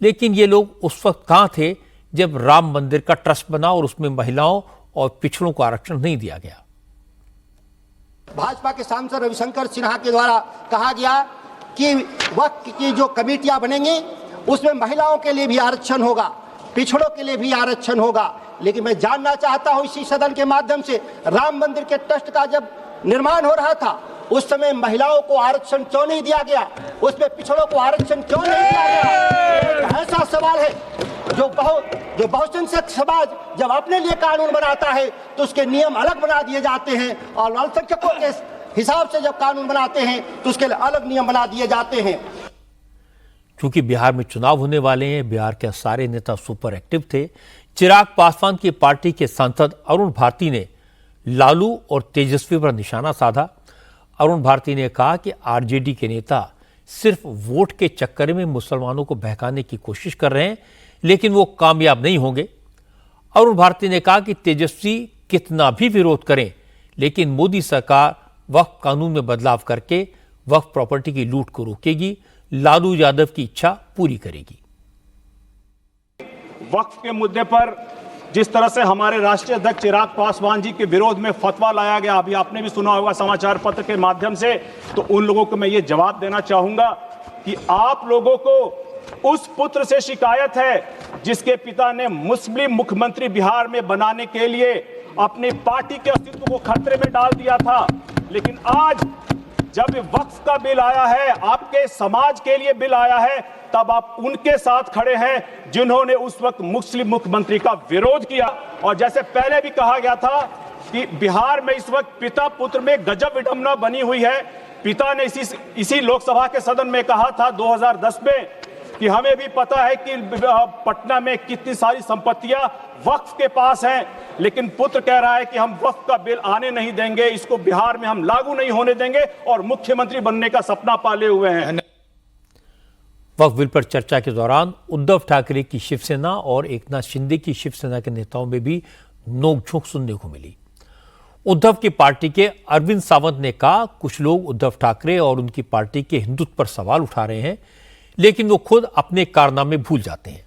लेकिन ये लोग उस वक्त कहां थे जब राम मंदिर का ट्रस्ट बना और उसमें महिलाओं और पिछड़ों को आरक्षण नहीं दिया गया। भाजपा के सांसद रविशंकर सिन्हा के द्वारा कहा गया कि वक्त की जो कमेटियां बनेंगी उसमें महिलाओं के लिए भी आरक्षण होगा, पिछड़ों के लिए भी आरक्षण होगा। लेकिन मैं जानना चाहता हूं इसी सदन के माध्यम से, राम मंदिर के ट्रस्ट का जब निर्माण हो रहा था उस समय महिलाओं को आरक्षण क्यों नहीं दिया गया, उसमें पिछड़ों को आरक्षण क्यों नहीं दिया गया? एक ऐसा सवाल है जो बहुसंख्यक समाज जब अपने लिए कानून बनाता है तो उसके नियम अलग बना दिए जाते हैं, और अल्पसंख्यकों के हिसाब से जब कानून बनाते हैं तो उसके लिए अलग नियम बना दिए जाते हैं। क्योंकि बिहार में चुनाव होने वाले हैं, बिहार के सारे नेता सुपर एक्टिव थे। चिराग पासवान की पार्टी के सांसद अरुण भारती ने लालू और तेजस्वी पर निशाना साधा। अरुण भारती ने कहा कि आरजेडी के नेता सिर्फ वोट के चक्कर में मुसलमानों को बहकाने की कोशिश कर रहे हैं, लेकिन वो कामयाब नहीं होंगे। अरुण भारती ने कहा कि तेजस्वी कितना भी विरोध करें, लेकिन मोदी सरकार वक्फ कानून में बदलाव करके वक्फ प्रॉपर्टी की लूट को रोकेगी, लालू यादव की इच्छा पूरी करेगी। वक्फ के मुद्दे पर जिस तरह से हमारे राष्ट्रीय अध्यक्ष चिराग पासवान जी के विरोध में फतवा लाया गया, अभी आपने भी सुना होगा समाचार पत्र के माध्यम से, तो उन लोगों को मैं ये जवाब देना चाहूंगा कि आप लोगों को उस पुत्र से शिकायत है जिसके पिता ने मुस्लिम मुख्यमंत्री बिहार में बनाने के लिए अपनी पार्टी के अस्तित्व को खतरे में डाल दिया था। लेकिन आज जब वक्फ का बिल आया है, आपके समाज के लिए बिल आया है, तब आप उनके साथ खड़े हैं जिन्होंने उस वक्त मुस्लिम मुख्यमंत्री का विरोध किया। और जैसे पहले भी कहा गया था कि बिहार में इस वक्त पिता पुत्र में गजब विडंबना बनी हुई है। पिता ने इसी लोकसभा के सदन में कहा था 2010 में कि हमें भी पता है कि पटना में कितनी सारी संपत्तियां वक्फ के पास हैं, लेकिन पुत्र कह रहा है कि हम वक्फ का बिल आने नहीं देंगे, इसको बिहार में हम लागू नहीं होने देंगे, और मुख्यमंत्री बनने का सपना पाले हुए हैं। वक्फ बिल पर चर्चा के दौरान उद्धव ठाकरे की शिवसेना और एकनाथ शिंदे की शिवसेना के नेताओं में भी नोकझोंक सुनने को मिली। उद्धव की पार्टी के अरविंद सावंत ने कहा, कुछ लोग उद्धव ठाकरे और उनकी पार्टी के हिंदुत्व पर सवाल उठा रहे हैं, लेकिन वो खुद अपने कारनामे भूल जाते हैं।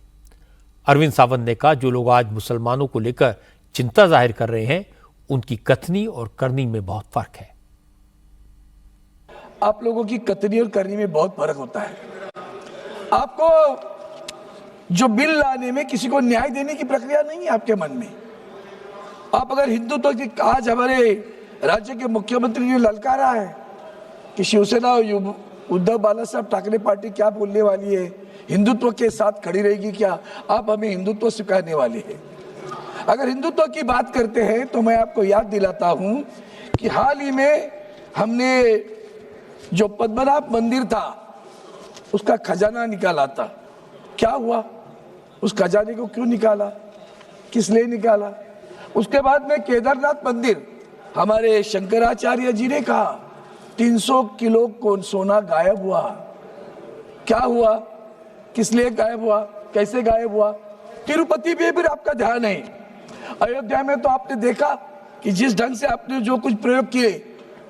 अरविंद सावंत ने कहा, जो लोग आज मुसलमानों को लेकर चिंता जाहिर कर रहे हैं, उनकी कथनी और करनी में बहुत फर्क है। आप लोगों की कथनी और करनी में बहुत फर्क होता है। आपको जो बिल लाने में किसी को न्याय देने की प्रक्रिया नहीं है आपके मन में। आप अगर हिंदुत्व की आज हमारे राज्य के मुख्यमंत्री ने ललकारा है कि शिवसेना और उद्धव बाला साहब ठाकरे पार्टी क्या बोलने वाली है, हिंदुत्व के साथ खड़ी रहेगी क्या, आप हमें हिंदुत्व सिखाने वाले हैं। अगर हिंदुत्व की बात करते हैं तो मैं आपको याद दिलाता हूं कि हाल ही में हमने जो पद्मनाभ मंदिर था उसका खजाना निकाला था। क्या हुआ, उस खजाने को क्यों निकाला, किस लिए निकाला? उसके बाद में केदारनाथ मंदिर, हमारे शंकराचार्य जी ने कहा 300 किलो सोना गायब हुआ। क्या हुआ, किस लिए गायब हुआ, कैसे गायब हुआ? तिरुपति पे भी आपका ध्यान है। अयोध्या में तो आपने देखा कि जिस ढंग से आपने जो कुछ प्रयोग किए,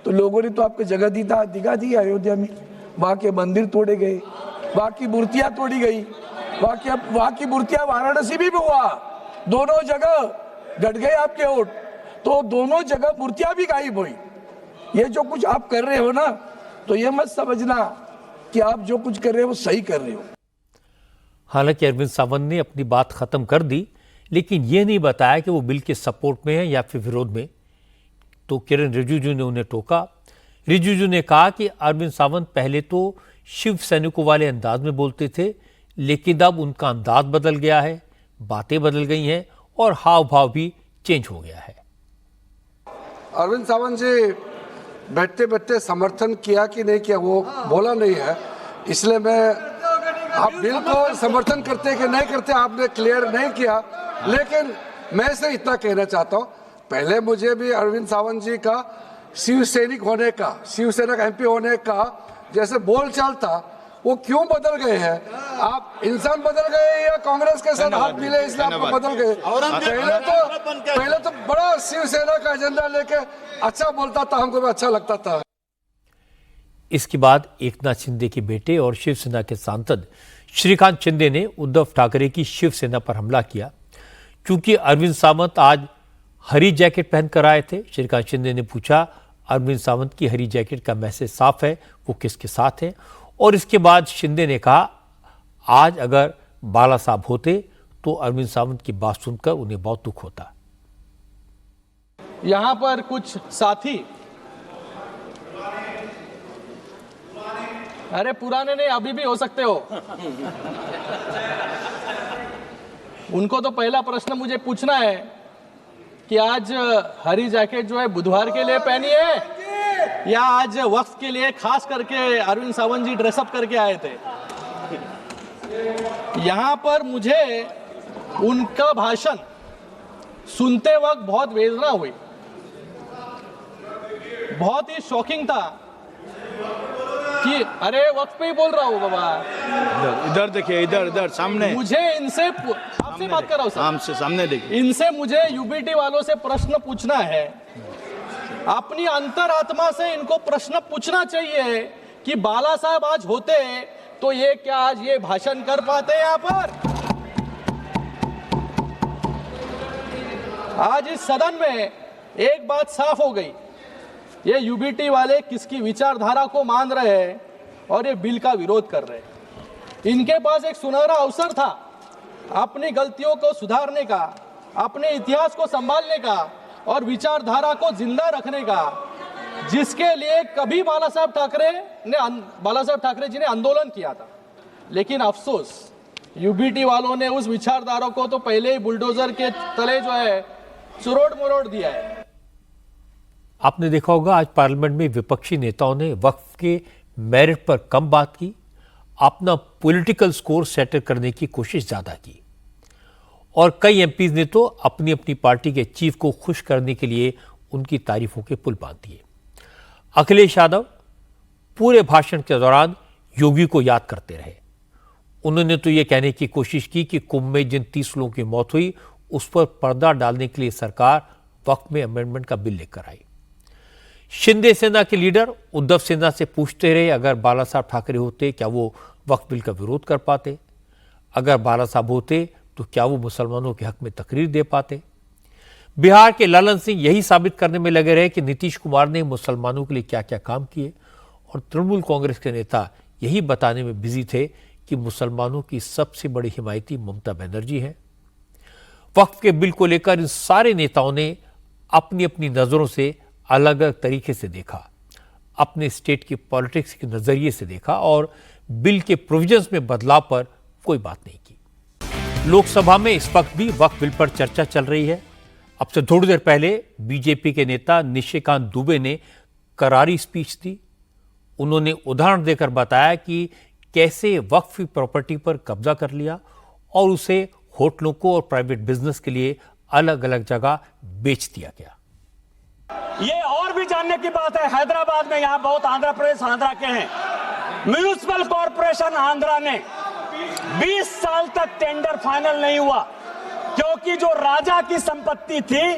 तो लोगों ने तो आपको जगह दिखा दी अयोध्या में। वहां के मंदिर तोड़े गए, वहां की मूर्तियां तोड़ी गई, वहां की मूर्तियां वाराणसी भी हुआ, दोनों जगह गड़ गए आपके वोट, तो दोनों जगह मूर्तियां भी गायब हुई। ये जो कुछ आप कर रहे हो ना, तो ये मत समझना कि आप जो कुछ कर रहे हो वो सही कर रहे हो। हालांकि अरविंद सावंत ने अपनी बात खत्म कर दी, लेकिन यह नहीं बताया कि वो बिल के सपोर्ट में है या फिर विरोध में। तो किरण रिजिजू ने उन्हें टोका। रिजिजू ने कहा कि अरविंद सावंत पहले तो शिव सैनिकों वाले अंदाज में बोलते थे, लेकिन अब उनका अंदाज बदल गया है, बातें बदल गई हैं और हाव भाव भी चेंज हो गया है। अरविंद सावंत जी बैठते बैठते समर्थन किया कि नहीं किया वो बोला नहीं है, इसलिए मैं आप बिल को समर्थन करते कि नहीं करते आपने क्लियर नहीं किया। लेकिन मैं से इतना कहना चाहता हूँ, पहले मुझे भी अरविंद सावंत जी का शिव सैनिक होने का, शिवसेना का MP होने का जैसे बोलचाल था, वो क्यों बदल गए हैं? आप इंसान बदल गए या कांग्रेस के साथ हाथ मिले इसलिए आप बदल गए? पहले तो बड़ा शिवसेना का एजेंडा लेके अच्छा बोलता था, हमको भी अच्छा लगता था। इसके बाद एकनाथ शिंदे के बेटे और शिवसेना के सांसद श्रीकांत शिंदे ने उद्धव ठाकरे की शिवसेना पर हमला किया। क्योंकि अरविंद सावंत आज हरी जैकेट पहनकर आए थे, श्रीकांत शिंदे ने पूछा, अरविंद सावंत की हरी जैकेट का मैसेज साफ है, वो किसके साथ है। और इसके बाद शिंदे ने कहा, आज अगर बाला साहब होते तो अरविंद सावंत की बात सुनकर उन्हें बहुत दुख होता। यहां पर कुछ साथी, अरे पुराने नहीं, अभी भी हो सकते हो, उनको तो पहला प्रश्न मुझे पूछना है कि आज हरी जैकेट जो है बुधवार के लिए पहनी है या आज वक्त के लिए खास करके अरविंद सावंत जी ड्रेसअप करके आए थे। यहां पर मुझे उनका भाषण सुनते वक्त बहुत वेदना हुई, बहुत ही शॉकिंग था कि अरे वक्त पे ही बोल रहा हूँ बाबा, इधर देखिए, इधर सामने, मुझे इनसे आपसे बात कर रहा हूँ सर, हमसे सामने देखिए, इनसे मुझे यूबीटी वालों से प्रश्न पूछना है। अपनी अंतरात्मा से इनको प्रश्न पूछना चाहिए कि बाला साहब आज होते तो ये क्या आज ये भाषण कर पाते यहाँ पर? आज इस सदन में एक बात साफ हो गई, ये यूबीटी वाले किसकी विचारधारा को मान रहे हैं और ये बिल का विरोध कर रहे हैं। इनके पास एक सुनहरा अवसर था अपनी गलतियों को सुधारने का, अपने इतिहास को संभालने का और विचारधारा को जिंदा रखने का, जिसके लिए कभी बाला साहब ठाकरे जी ने आंदोलन किया था। लेकिन अफसोस यूबीटी वालों ने उस विचारधारा को तो पहले ही बुलडोजर के तले जो है चुरोड़ मुरोड़ दिया है। आपने देखा होगा आज पार्लियामेंट में विपक्षी नेताओं ने वक्फ के मेरिट पर कम बात की, अपना पॉलिटिकल स्कोर सेटल करने की कोशिश ज्यादा की और कई एमपीज ने तो अपनी अपनी पार्टी के चीफ को खुश करने के लिए उनकी तारीफों के पुल बांध दिए। अखिलेश यादव पूरे भाषण के दौरान योगी को याद करते रहे। उन्होंने तो यह कहने की कोशिश की कि कुंभ में जिन 30 लोगों की मौत हुई उस पर पर्दा डालने के लिए सरकार वक्फ में अमेंडमेंट का बिल लेकर आई। शिंदे सेना के लीडर उद्धव सेना से पूछते रहे, अगर बाला साहब ठाकरे होते क्या वो वक्फ बिल का विरोध कर पाते? अगर बाला साहब होते तो क्या वो मुसलमानों के हक में तकरीर दे पाते? बिहार के ललन सिंह यही साबित करने में लगे रहे कि नीतीश कुमार ने मुसलमानों के लिए क्या क्या काम किए और तृणमूल कांग्रेस के नेता यही बताने में बिजी थे कि मुसलमानों की सबसे बड़ी हिमायती ममता बनर्जी है। वक्फ के बिल को लेकर इन सारे नेताओं ने अपनी अपनी नजरों से अलग अलग तरीके से देखा, अपने स्टेट की पॉलिटिक्स के नजरिए से देखा और बिल के प्रोविजंस में बदलाव पर कोई बात नहीं की। लोकसभा में इस वक्त भी वक्फ बिल पर चर्चा चल रही है। अब से थोड़ी देर पहले बीजेपी के नेता निशिकांत दुबे ने करारी स्पीच दी। उन्होंने उदाहरण देकर बताया कि कैसे वक्फ की प्रॉपर्टी पर कब्जा कर लिया और उसे होटलों को और प्राइवेट बिजनेस के लिए अलग अलग जगह बेच दिया गया। ये और भी जानने की बात है, हैदराबाद में यहां बहुत आंध्र प्रदेश आंध्रा के हैं, म्यूनिसिपल कॉर्पोरेशन आंध्रा ने 20 साल तक टेंडर फाइनल नहीं हुआ क्योंकि जो राजा की संपत्ति थी,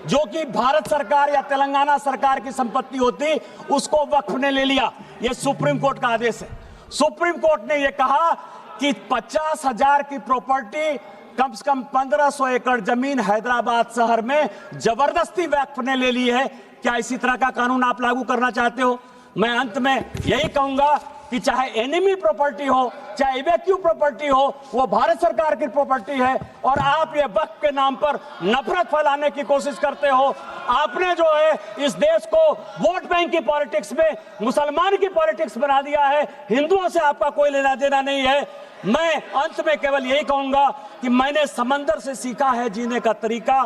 जो कि भारत सरकार या तेलंगाना सरकार की संपत्ति होती, उसको वक्फ ने ले लिया। यह सुप्रीम कोर्ट का आदेश है। सुप्रीम कोर्ट ने यह कहा कि 50,000 की प्रॉपर्टी, कम से कम 1500 एकड़ जमीन हैदराबाद शहर में जबरदस्ती वक्फ ने ले ली है। क्या इसी तरह का कानून आप लागू करना चाहते हो? मैं अंत में यही कहूंगा कि चाहे एनिमी प्रॉपर्टी हो, चाहे इवैक्यू प्रॉपर्टी हो, वो भारत सरकार की प्रॉपर्टी है और आप ये वक्फ के नाम पर नफरत फैलाने की कोशिश करते हो। आपने जो है इस देश को वोट बैंक की पॉलिटिक्स में मुसलमान की पॉलिटिक्स बना दिया है। हिंदुओं से आपका कोई लेना देना नहीं है। मैं अंत में केवल यही कहूंगा कि मैंने समंदर से सीखा है जीने का तरीका,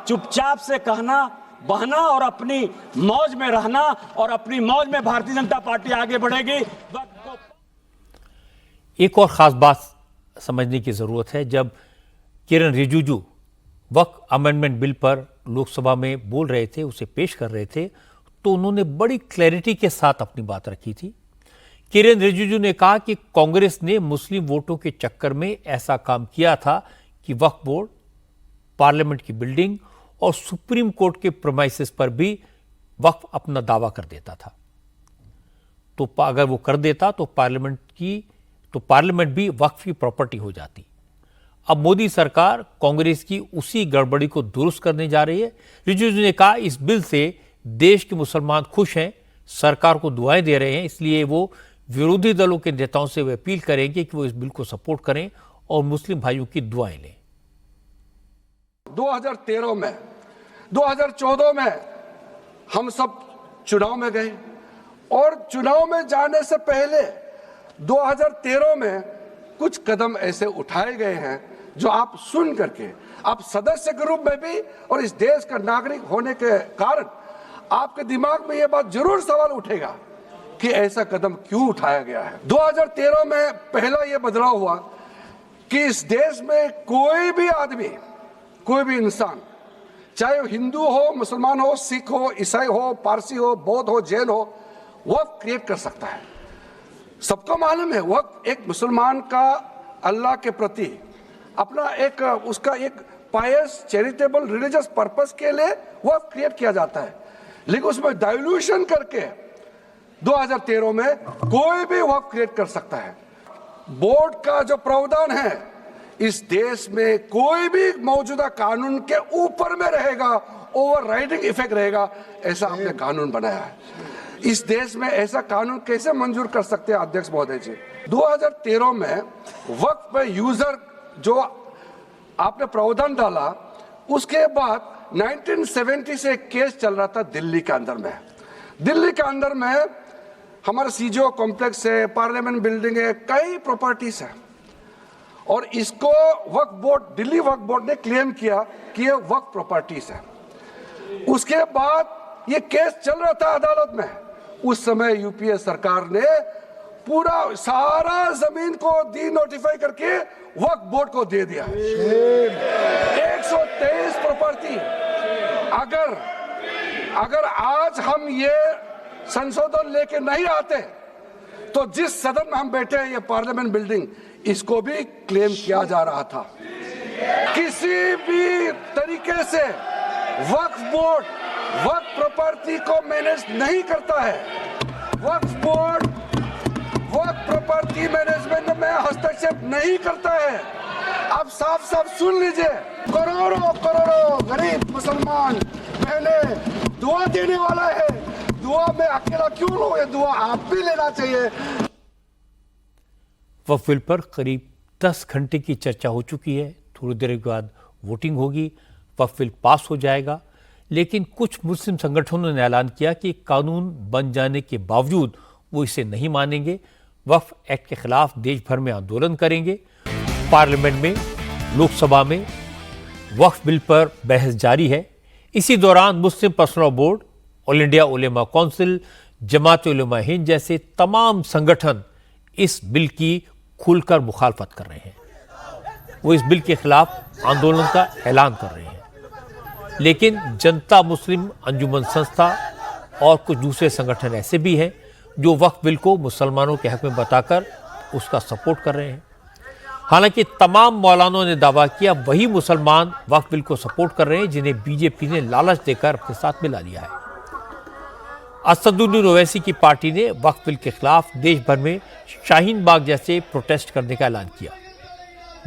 चुपचाप से कहना, बहना और अपनी मौज में रहना और अपनी मौज में भारतीय जनता पार्टी आगे बढ़ेगी। एक और खास बात समझने की जरूरत है। जब किरण रिजिजू वक्फ अमेंडमेंट बिल पर लोकसभा में बोल रहे थे, उसे पेश कर रहे थे, तो उन्होंने बड़ी क्लैरिटी के साथ अपनी बात रखी थी। किरण रिजिजू ने कहा कि कांग्रेस ने मुस्लिम वोटों के चक्कर में ऐसा काम किया था कि वक्फ बोर्ड, पार्लियामेंट की बिल्डिंग और सुप्रीम कोर्ट के प्रोमाइसेस पर भी वक्फ अपना दावा कर देता था। तो अगर वो कर देता तो पार्लियामेंट भी वक्फ की प्रॉपर्टी हो जाती। अब मोदी सरकार कांग्रेस की उसी गड़बड़ी को दुरुस्त करने जा रही है। रिजिजू ने कहा इस बिल से देश के मुसलमान खुश हैं, सरकार को दुआएं दे रहे हैं, इसलिए वो विरोधी दलों के नेताओं से वे अपील करेंगे कि वो इस बिल को सपोर्ट करें और मुस्लिम भाइयों की दुआएं लें। 2013 में 2014 में हम सब चुनाव में गए और चुनाव में जाने से पहले 2013 में कुछ कदम ऐसे उठाए गए हैं जो आप सुन करके आप सदस्य के रूप में भी और इस देश का नागरिक होने के कारण आपके दिमाग में यह बात जरूर सवाल उठेगा कि ऐसा कदम क्यों उठाया गया है। 2013 में पहला यह बदलाव हुआ कि इस देश में कोई भी आदमी, कोई भी इंसान, चाहे वो हिंदू हो, मुसलमान हो, सिख हो, ईसाई हो, पारसी हो, बौद्ध हो, जैन हो, वक्फ क्रिएट कर सकता है। सबको मालूम है वक्फ एक मुसलमान का अल्लाह के प्रति अपना एक उसका एक पायस चैरिटेबल रिलीजियस पर्पस के लिए वक्फ क्रिएट किया जाता है, लेकिन उसमें डाइल्यूशन करके 2013 में कोई भी वक्फ क्रिएट कर सकता है। बोर्ड का जो प्रावधान है इस देश में कोई भी मौजूदा कानून के ऊपर में रहेगा, ओवरराइडिंग इफेक्ट रहेगा, ऐसा आपने कानून बनाया है। इस देश में ऐसा कानून कैसे मंजूर कर सकते हैं अध्यक्ष महोदय जी? 2013 में वक्फ पे यूजर जो आपने प्रावधान डाला, उसके बाद 1970 से एक केस चल रहा था दिल्ली के अंदर में। दिल्ली के अंदर में हमारा सीजीओ कॉम्प्लेक्स है, पार्लियामेंट बिल्डिंग है, कई प्रॉपर्टीज है और इसको वक्फ बोर्ड, दिल्ली वक्फ बोर्ड ने क्लेम किया कि ये वक्फ प्रॉपर्टीज है। उसके बाद ये केस चल रहा था अदालत में। उस समय यूपीए सरकार ने पूरा सारा जमीन को डी नोटिफाई करके वक्फ बोर्ड को दे दिया। 123 प्रॉपर्टी। अगर आज हम ये संशोधन लेके नहीं आते तो जिस सदन में हम बैठे हैं, ये पार्लियामेंट बिल्डिंग, इसको भी क्लेम किया जा रहा था। किसी भी तरीके से वक्फ बोर्ड वक्फ प्रॉपर्टी को मैनेज नहीं करता है। वक्फ बोर्ड वक्फ प्रॉपर्टी मैनेजमेंट में हस्तक्षेप नहीं करता है। अब साफ साफ सुन लीजिए, करोड़ों करोड़ों गरीब मुसलमान पहले दुआ देने वाला है। दुआ में अकेला क्यों लो, ये दुआ आप भी लेना चाहिए। वक्फ बिल पर करीब 10 घंटे की चर्चा हो चुकी है। थोड़ी देर के बाद वोटिंग होगी, वक्फ बिल पास हो जाएगा। लेकिन कुछ मुस्लिम संगठनों ने ऐलान किया कि कानून बन जाने के बावजूद वो इसे नहीं मानेंगे, वक्फ एक्ट के खिलाफ देश भर में आंदोलन करेंगे। पार्लियामेंट में, लोकसभा में वक्फ बिल पर बहस जारी है। इसी दौरान Muslim personal law board, all India Ulema council, Jamaat Ulema Hind जैसे तमाम संगठन इस बिल की खुलकर मुखालफत कर रहे हैं। वो इस बिल के खिलाफ आंदोलन का ऐलान कर रहे हैं। लेकिन जनता मुस्लिम अंजुमन संस्था और कुछ दूसरे संगठन ऐसे भी हैं जो वक्फ बिल को मुसलमानों के हक में बताकर उसका सपोर्ट कर रहे हैं। हालांकि तमाम मौलानों ने दावा किया वही मुसलमान वक्फ बिल को सपोर्ट कर रहे हैं जिन्हें बीजेपी ने लालच देकर अपने साथ मिला लिया है। असदुद्दीन ओवैसी की पार्टी ने वक्फ बिल के खिलाफ देश भर में शाहीन बाग जैसे प्रोटेस्ट करने का ऐलान किया।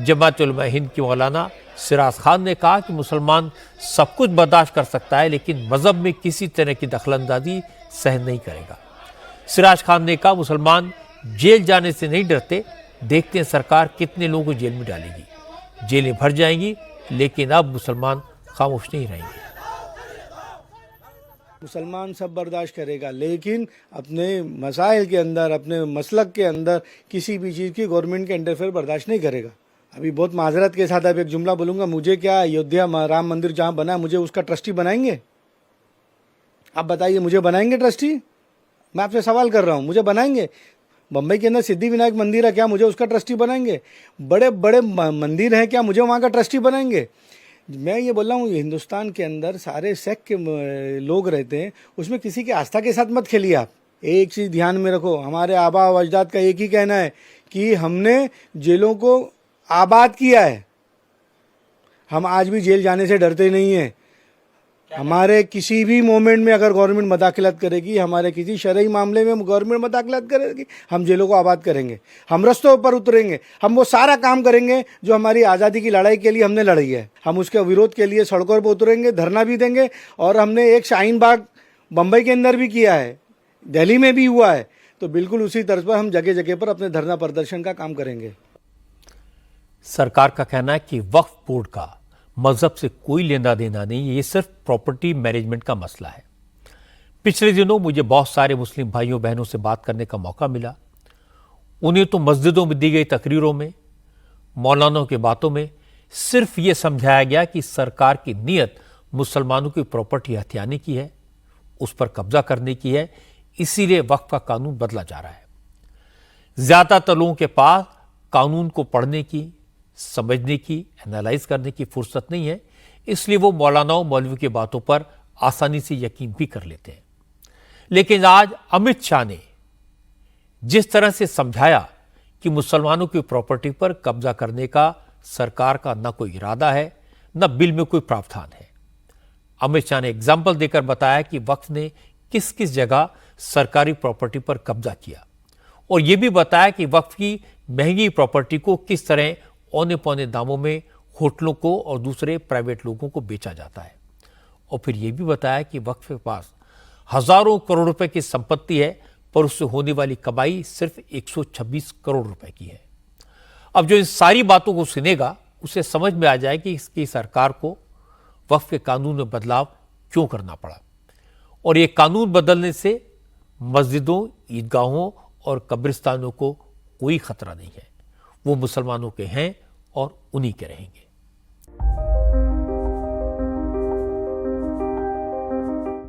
जमात उलेमा हिंद के मौलाना सिराज खान ने कहा कि मुसलमान सब कुछ बर्दाश्त कर सकता है लेकिन मजहब में किसी तरह की दखलंदाजी सहन नहीं करेगा। सिराज खान ने कहा मुसलमान जेल जाने से नहीं डरते, देखते हैं सरकार कितने लोगों को जेल में डालेगी। जेलें भर जाएंगी लेकिन अब मुसलमान खामोश नहीं रहेंगे। मुसलमान सब बर्दाश्त करेगा लेकिन अपने मसाइल के अंदर, अपने मसलक के अंदर किसी भी चीज़ की गवर्नमेंट के इंटरफेयर बर्दाश्त नहीं करेगा। अभी बहुत माजरत के साथ अब एक जुमला बोलूँगा, मुझे क्या अयोध्या राम मंदिर जहाँ बना मुझे उसका ट्रस्टी बनाएंगे? आप बताइए, मुझे बनाएंगे ट्रस्टी? मैं आपसे सवाल कर रहा हूँ, मुझे बनाएंगे? बम्बई के अंदर सिद्धि विनायक मंदिर है, क्या मुझे उसका ट्रस्टी बनाएंगे? बड़े बड़े मंदिर हैं, क्या मुझे वहाँ का ट्रस्टी बनाएंगे? मैं ये बोल रहा हूँ, हिंदुस्तान के अंदर सारे सेक्ट के लोग रहते हैं, उसमें किसी की आस्था के साथ मत खेलिए। आप एक चीज़ ध्यान में रखो, हमारे आबा व अजदाद का एक ही कहना है कि हमने जेलों को आबाद किया है। हम आज भी जेल जाने से डरते नहीं हैं। हमारे किसी भी मोमेंट में अगर गवर्नमेंट मदाखलत करेगी, हमारे किसी शरई मामले में गवर्नमेंट मदाखलत करेगी, हम जेलों को आबाद करेंगे, हम रस्तों पर उतरेंगे, हम वो सारा काम करेंगे जो हमारी आज़ादी की लड़ाई के लिए हमने लड़ी है। हम उसके विरोध के लिए सड़कों पर उतरेंगे, धरना भी देंगे और हमने एक शाहीन बाग बम्बई के अंदर भी किया है, दिल्ली में भी हुआ है। तो बिल्कुल उसी तर्ज पर हम जगह जगह पर अपने धरना प्रदर्शन का काम करेंगे। सरकार का कहना है कि वक्फ बोर्ड का मजहब से कोई लेना देना नहीं, ये सिर्फ प्रॉपर्टी मैनेजमेंट का मसला है। पिछले दिनों मुझे बहुत सारे मुस्लिम भाइयों बहनों से बात करने का मौका मिला। उन्हें तो मस्जिदों में दी गई तकरीरों में, मौलानों की बातों में सिर्फ ये समझाया गया कि सरकार की नीयत मुसलमानों की प्रॉपर्टी हथियाने की है, उस पर कब्जा करने की है, इसीलिए वक्फ का कानून बदला जा रहा है। ज्यादातर लोगों के पास कानून को पढ़ने की, समझने की, एनालाइज करने की फुर्सत नहीं है, इसलिए वो मौलानाओं मौलवी की बातों पर आसानी से यकीन भी कर लेते हैं। लेकिन आज अमित शाह ने जिस तरह से समझाया कि मुसलमानों की प्रॉपर्टी पर कब्जा करने का सरकार का न कोई इरादा है, न बिल में कोई प्रावधान है। अमित शाह ने एग्जाम्पल देकर बताया कि वक्फ ने किस किस जगह सरकारी प्रॉपर्टी पर कब्जा किया, और यह भी बताया कि वक्फ की महंगी प्रॉपर्टी को किस तरह औने पौने दामों में होटलों को और दूसरे प्राइवेट लोगों को बेचा जाता है। और फिर यह भी बताया कि वक्फ के पास हजारों करोड़ रुपए की संपत्ति है, पर उससे होने वाली कमाई सिर्फ 126 करोड़ रुपए की है। अब जो इन सारी बातों को सुनेगा उसे समझ में आ जाए कि इसकी सरकार को वक्फ के कानून में बदलाव क्यों करना पड़ा। और ये कानून बदलने से मस्जिदों, ईदगाहों और कब्रिस्तानों को कोई खतरा नहीं है। वो मुसलमानों के हैं और उन्हीं के रहेंगे।